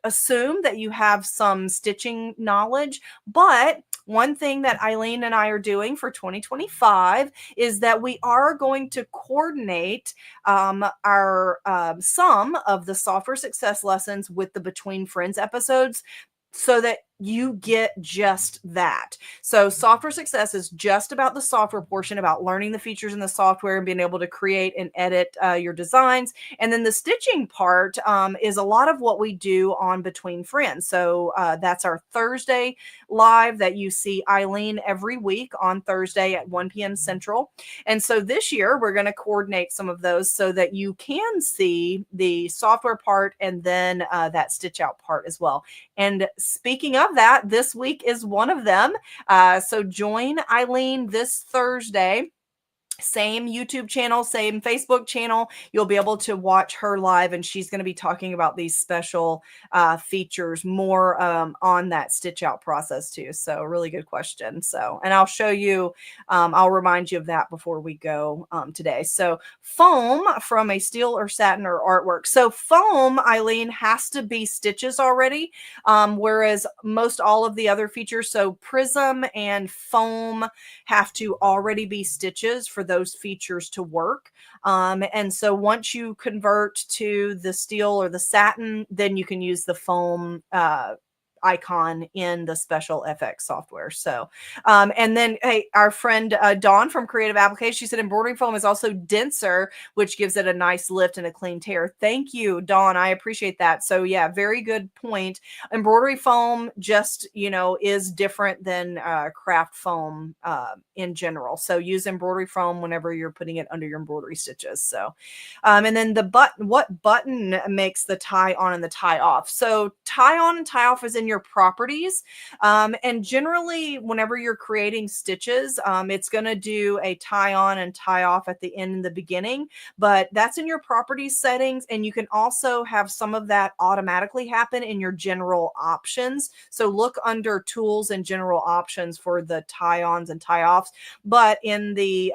assume that you have some stitching knowledge, but one thing that Eileen and I are doing for 2025 is that we are going to coordinate our some of the software success lessons with the Between Friends episodes so that you get just that. So software success is just about the software portion, about learning the features in the software and being able to create and edit your designs. And then the stitching part is a lot of what we do on Between Friends. So that's our Thursday live that you see Eileen every week on Thursday at 1 p.m. Central. And so this year we're going to coordinate some of those so that you can see the software part and then that stitch out part as well. And speaking of that, this week is one of them. So join Eileen this Thursday. Same YouTube channel, same Facebook channel. You'll be able to watch her live, and she's going to be talking about these special features more on that stitch out process too. So really good question. So, and I'll show you, I'll remind you of that before we go today. So foam from a steel or satin or artwork. So foam, Eileen, has to be stitches already, whereas most all of the other features, so prism and foam, have to already be stitches for those features to work. And so once you convert to the steel or the satin, then you can use the foam icon in the special FX software. So, and then, hey, our friend Dawn from Creative Applications, she said embroidery foam is also denser, which gives it a nice lift and a clean tear. Thank you, Dawn. I appreciate that. So yeah, very good point. Embroidery foam just, is different than craft foam in general. So use embroidery foam whenever you're putting it under your embroidery stitches. So, and then the button, what button makes the tie on and the tie off? So tie on and tie off is in your properties. And generally, whenever you're creating stitches, it's going to do a tie on and tie off at the end and the beginning, but that's in your properties settings. And you can also have some of that automatically happen in your general options. So look under tools and general options for the tie ons and tie offs, but in the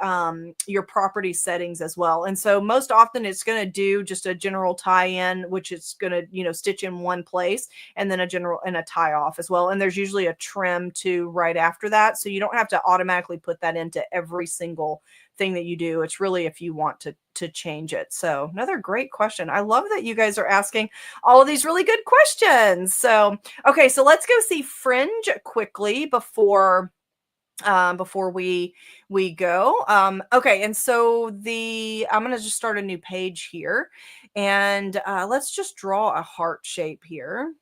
your property settings as well. And so most often it's going to do just a general tie in, which is going to, stitch in one place, and then a general and a tie off as well. And there's usually a trim too right after that. So you don't have to automatically put that into every single thing that you do. It's really if you want to change it. So another great question. I love that you guys are asking all of these really good questions. So, okay, so let's go see Fringe quickly before we go. Okay, and so I'm going to just start a new page here, and let's just draw a heart shape here.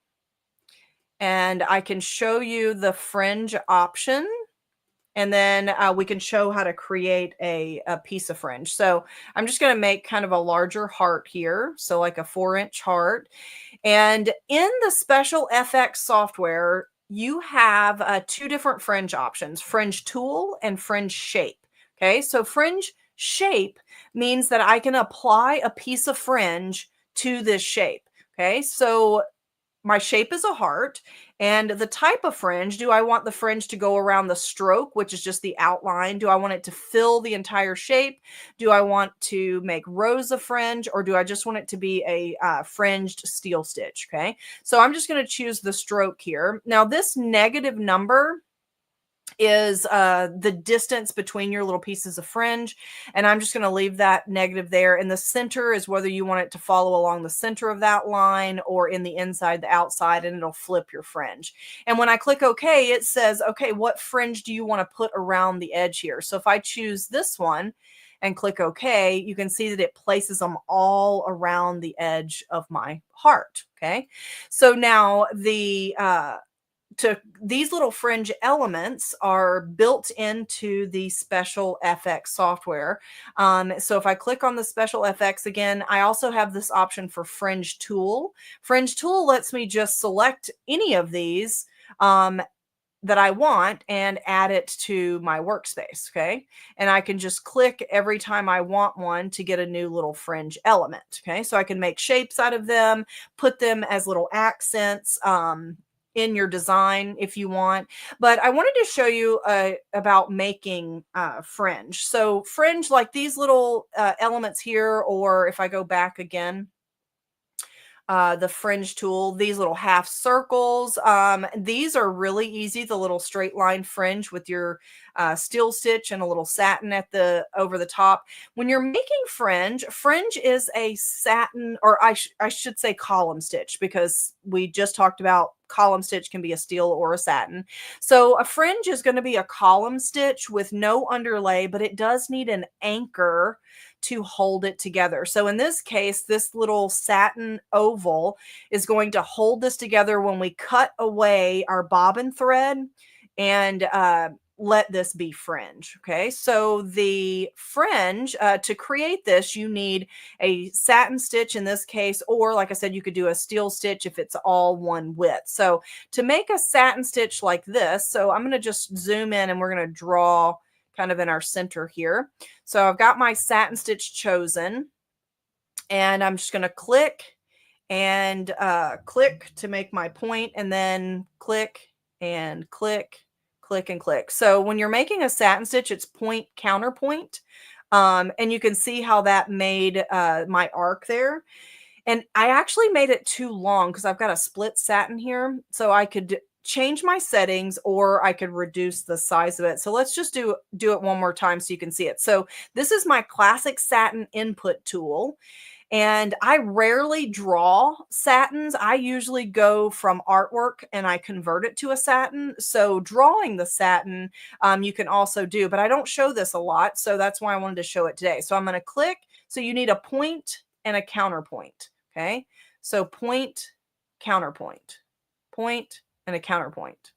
And I can show you the fringe option, and then we can show how to create a piece of fringe. So I'm just going to make kind of a larger heart here. So like a 4-inch heart. And in the special FX software, you have 2 different fringe options, fringe tool and fringe shape. Okay, so fringe shape means that I can apply a piece of fringe to this shape. Okay, so my shape is a heart, and the type of fringe, do I want the fringe to go around the stroke, which is just the outline? Do I want it to fill the entire shape? Do I want to make rows of fringe, or do I just want it to be a fringed steel stitch? Okay, so I'm just going to choose the stroke here. Now this negative number is the distance between your little pieces of fringe, and I'm just going to leave that negative there. And the center is whether you want it to follow along the center of that line or in the inside, the outside, and it'll flip your fringe. And when I click OK, it says, okay, what fringe do you want to put around the edge here? So if I choose this one and click OK, you can see that it places them all around the edge of my heart. Okay, so now these little fringe elements are built into the special FX software. So if I click on the special FX again, I also have this option for fringe tool. Fringe tool lets me just select any of these that I want and add it to my workspace. Okay, and I can just click every time I want one to get a new little fringe element. Okay, so I can make shapes out of them, put them as little accents in your design if you want. But I wanted to show you about making fringe. So fringe, like these little elements here, or if I go back again, the fringe tool, these little half circles, these are really easy. The little straight line fringe with your steel stitch and a little satin at the over the top. When you're making fringe is a satin, or I should say column stitch, because we just talked about column stitch can be a steel or a satin. So a fringe is going to be a column stitch with no underlay, but it does need an anchor to hold it together. So in this case, this little satin oval is going to hold this together when we cut away our bobbin thread and let this be fringe. Okay, so the fringe, to create this, you need a satin stitch in this case, or like I said, you could do a steel stitch if it's all one width. So to make a satin stitch like this, so I'm going to just zoom in and we're going to draw kind of in our center here. So I've got my satin stitch chosen, and I'm just going to click and click to make my point, and then click and click, click and click. So when you're making a satin stitch, it's point counterpoint. And you can see how that made my arc there. And I actually made it too long because I've got a split satin here. So I could change my settings, or I could reduce the size of it. So let's just do it one more time so you can see it. So this is my classic satin input tool. And I rarely draw satins. I usually go from artwork and I convert it to a satin. So drawing the satin, you can also do, but I don't show this a lot. So that's why I wanted to show it today. So I'm going to click. So you need a point and a counterpoint. Okay. So point, counterpoint, point, and a counterpoint.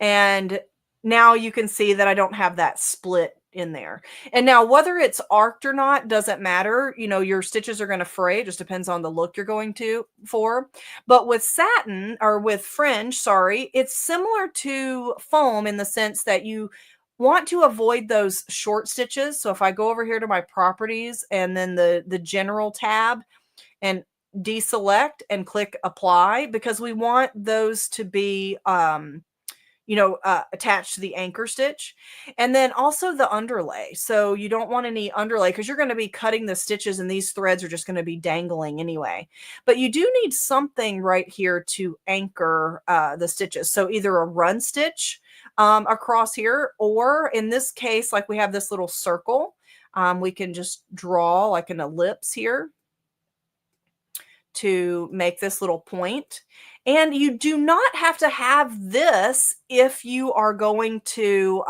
And now you can see that I don't have that split in there. And now whether it's arced or not doesn't matter. You know, your stitches are going to fray. It just depends on the look you're going to for. But with satin, or with fringe, sorry, it's similar to foam in the sense that you want to avoid those short stitches. So if I go over here to my properties and then the general tab and deselect and click apply, because we want those to be attached to the anchor stitch. And then also the underlay. So you don't want any underlay because you're going to be cutting the stitches and these threads are just going to be dangling anyway. But you do need something right here to anchor the stitches. So either a run stitch across here, or in this case, like we have this little circle, we can just draw like an ellipse here to make this little point. And you do not have to have this if you are going to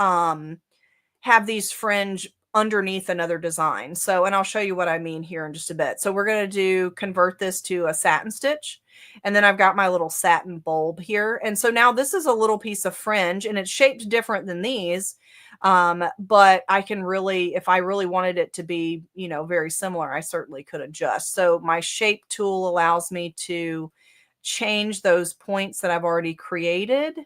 have these fringe underneath another design. So, and I'll show you what I mean here in just a bit. So we're going to convert this to a satin stitch. And then I've got my little satin bulb here. And so now this is a little piece of fringe, and it's shaped different than these. But I can really, if I really wanted it to be, very similar, I certainly could adjust. So my shape tool allows me to change those points that I've already created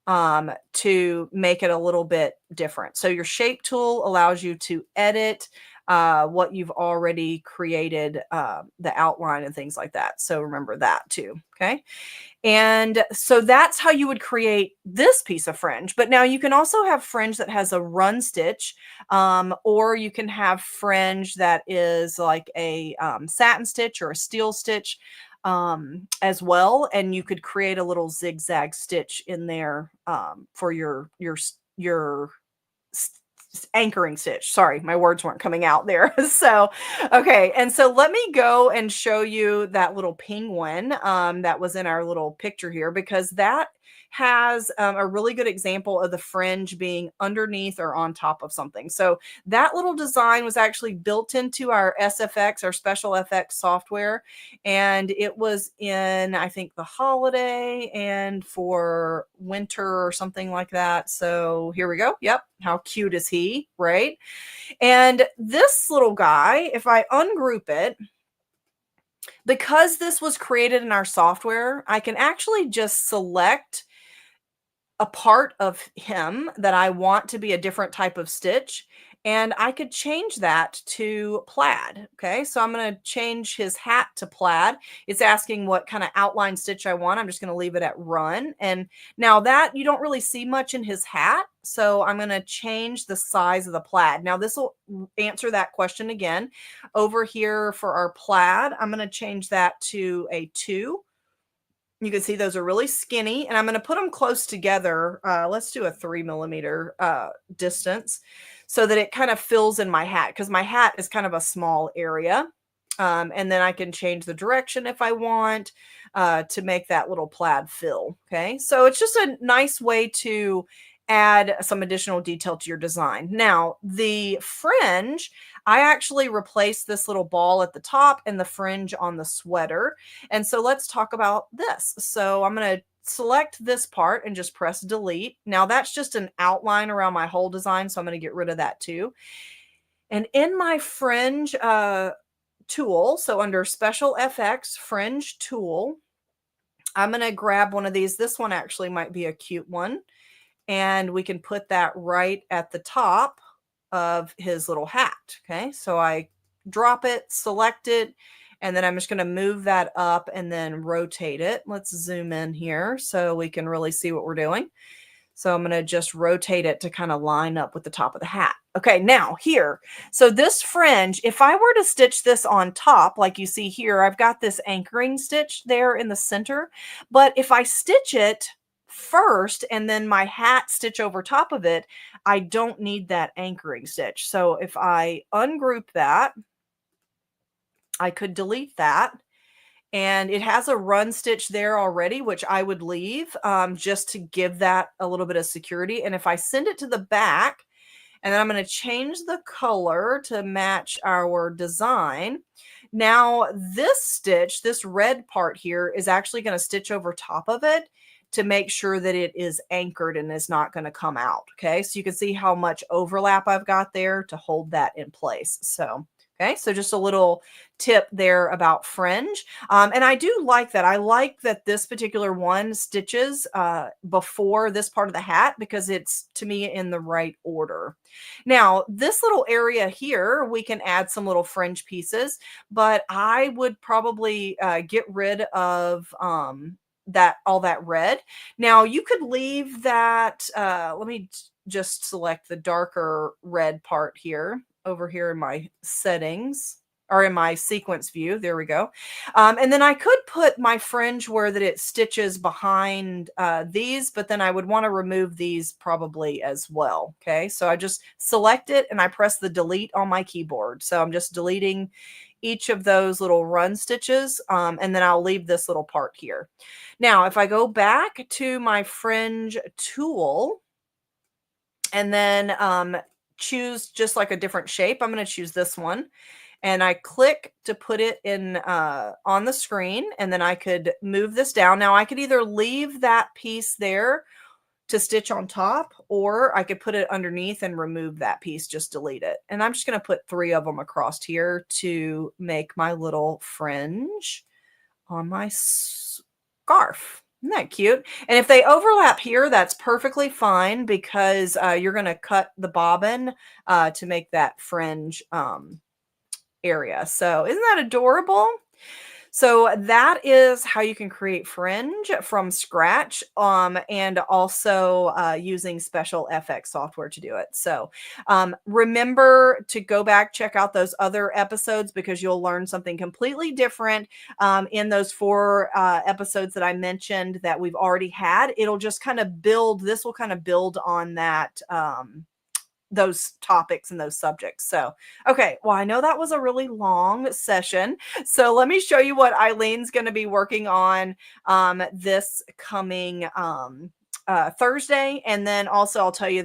to make it a little bit different. So your shape tool allows you to edit what you've already created, the outline and things like that. So remember that too. Okay. And so that's how you would create this piece of fringe. But now you can also have fringe that has a run stitch, or you can have fringe that is like a satin stitch or a steel stitch as well. And you could create a little zigzag stitch in there for your anchoring stitch. Sorry, my words weren't coming out there. So, okay. And so let me go and show you that little penguin that was in our little picture here, because that has a really good example of the fringe being underneath or on top of something. So that little design was actually built into our SFX, our special FX software. And it was in, I think, the holiday and for winter or something like that. So here we go. Yep. How cute is he, right? And this little guy, if I ungroup it, because this was created in our software, I can actually just select a part of him that I want to be a different type of stitch, and I could change that to plaid. Okay, so I'm going to change his hat to plaid. It's asking what kind of outline stitch I want. I'm just going to leave it at run. And now that you don't really see much in his hat, so I'm going to change the size of the plaid. Now this will answer that question again. Over here for our plaid, I'm going to change that to a 2. You can see those are really skinny, and I'm going to put them close together. Let's do a 3 millimeter distance so that it kind of fills in my hat, because my hat is kind of a small area. And then I can change the direction if I want to make that little plaid fill. Okay, so it's just a nice way to add some additional detail to your design. Now, the fringe, I actually replaced this little ball at the top and the fringe on the sweater. And so let's talk about this. So I'm going to select this part and just press delete. Now that's just an outline around my whole design, so I'm going to get rid of that too. And in my fringe tool, so under Special FX Fringe Tool, I'm going to grab one of these. This one actually might be a cute one. And we can put that right at the top of his little hat. Okay, so I drop it, select it, and then I'm just going to move that up and then rotate it. Let's zoom in here so we can really see what we're doing. So I'm going to just rotate it to kind of line up with the top of the hat. Okay, now here. So this fringe, if I were to stitch this on top, like you see here, I've got this anchoring stitch there in the center. But if I stitch it first and then my hat stitch over top of it, I don't need that anchoring stitch. So if I ungroup that, I could delete that. And it has a run stitch there already, which I would leave just to give that a little bit of security. And if I send it to the back, and then I'm going to change the color to match our design. Now this stitch, this red part here, is actually going to stitch over top of it to make sure that it is anchored and is not going to come out. Okay, so you can see how much overlap I've got there to hold that in place. So okay, so just a little tip there about fringe. And I do like that. I like that this particular one stitches before this part of the hat because it's, to me, in the right order. Now, this little area here, we can add some little fringe pieces, but I would probably get rid of all that red. Now, you could leave that, let me just select the darker red part here. Over here in my settings or in my sequence view. There we go. And then I could put my fringe where that it stitches behind these, but then I would want to remove these probably as well. Okay, so I just select it and I press the delete on my keyboard. So I'm just deleting each of those little run stitches, and then I'll leave this little part here. Now, if I go back to my fringe tool and then choose just like a different shape. I'm going to choose this one and I click to put it in on the screen, and then I could move this down. Now I could either leave that piece there to stitch on top, or I could put it underneath and remove that piece, just delete it. And I'm just going to put 3 of them across here to make my little fringe on my scarf. Isn't that cute? And if they overlap here, that's perfectly fine because you're going to cut the bobbin to make that fringe area. So isn't that adorable? So that is how you can create fringe from scratch, and also using Special FX software to do it. So remember to go back, check out those other episodes because you'll learn something completely different in those 4 episodes that I mentioned that we've already had. It'll just kind of build, this will kind of build on that those topics and those subjects. So, okay, well, I know that was a really long session. So let me show you what Eileen's going to be working on this coming Thursday, and then also I'll tell you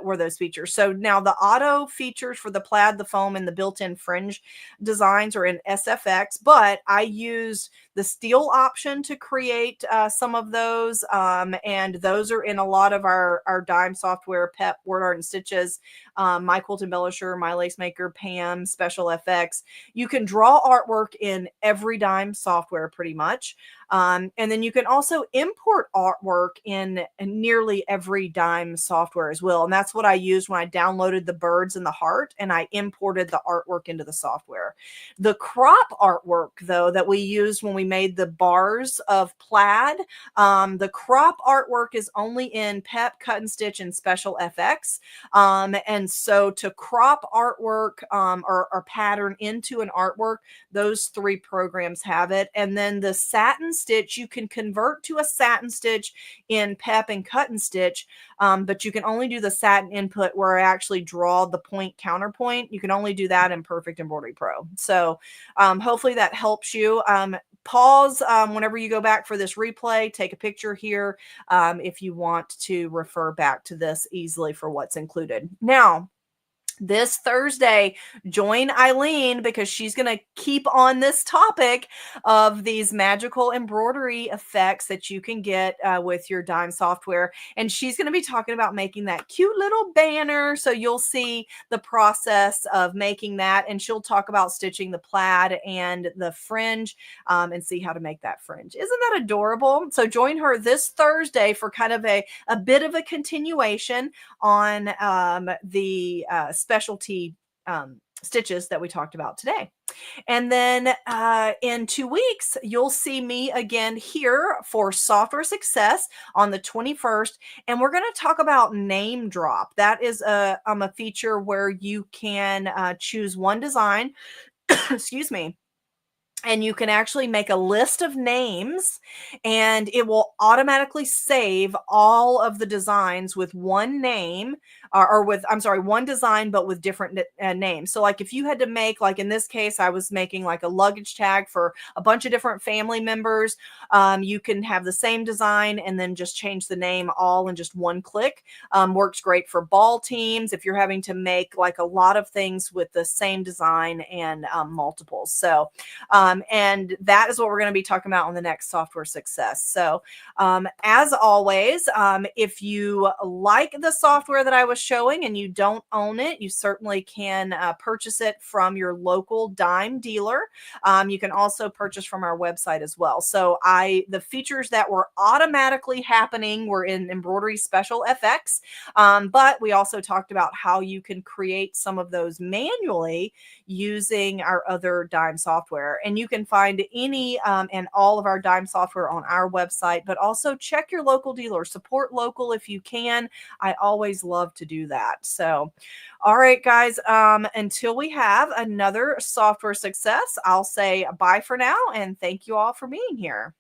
where those features. So now the auto features for the plaid, the foam, and the built-in fringe designs are in SFX, but I used the steel option to create some of those, and those are in a lot of our dime software, PEP, Word Art and Stitches, My Quilt Embellisher, My Lace Maker, Pam, Special FX. You can draw artwork in every dime software pretty much. And then you can also import artwork in nearly every dime software as well. And that's what I used when I downloaded the birds and the heart, and I imported the artwork into the software. The crop artwork, though, that we used when we made the bars of plaid, the crop artwork is only in PEP, Cut and Stitch, and Special FX. And so to crop artwork or pattern into an artwork, those 3 programs have it. And then the satin stitch, you can convert to a satin stitch in PEP and Cut and Stitch. but you can only do the satin input where I actually draw the point counterpoint. You can only do that in Perfect Embroidery Pro. So hopefully that helps you. Pause whenever you go back for this replay. Take a picture here if you want to refer back to this easily for what's included. Now, this Thursday, join Eileen because she's going to keep on this topic of these magical embroidery effects that you can get with your dime software. And she's going to be talking about making that cute little banner. So you'll see the process of making that. And she'll talk about stitching the plaid and the fringe and see how to make that fringe. Isn't that adorable? So join her this Thursday for kind of a bit of a continuation on the specialty stitches that we talked about today. And then in 2 weeks, you'll see me again here for Software Success on the 21st. And we're going to talk about name drop. That is a feature where you can choose one design, excuse me, and you can actually make a list of names and it will automatically save all of the designs with one name or with, I'm sorry, one design, but with different names. So like if you had to make, like in this case, I was making like a luggage tag for a bunch of different family members. You can have the same design and then just change the name all in just one click. Works great for ball teams if you're having to make like a lot of things with the same design and multiples. So, and that is what we're going to be talking about on the next Software Success. So as always, if you like the software that I was showing and you don't own it, you certainly can purchase it from your local dime dealer. You can also purchase from our website as well. So the features that were automatically happening were in Embroidery Special FX, but we also talked about how you can create some of those manually using our other dime software. And you can find any and all of our dime software on our website, but also check your local dealer. Support local if you can. I always love to do that. So, all right, guys, until we have another Software Success, I'll say bye for now and thank you all for being here.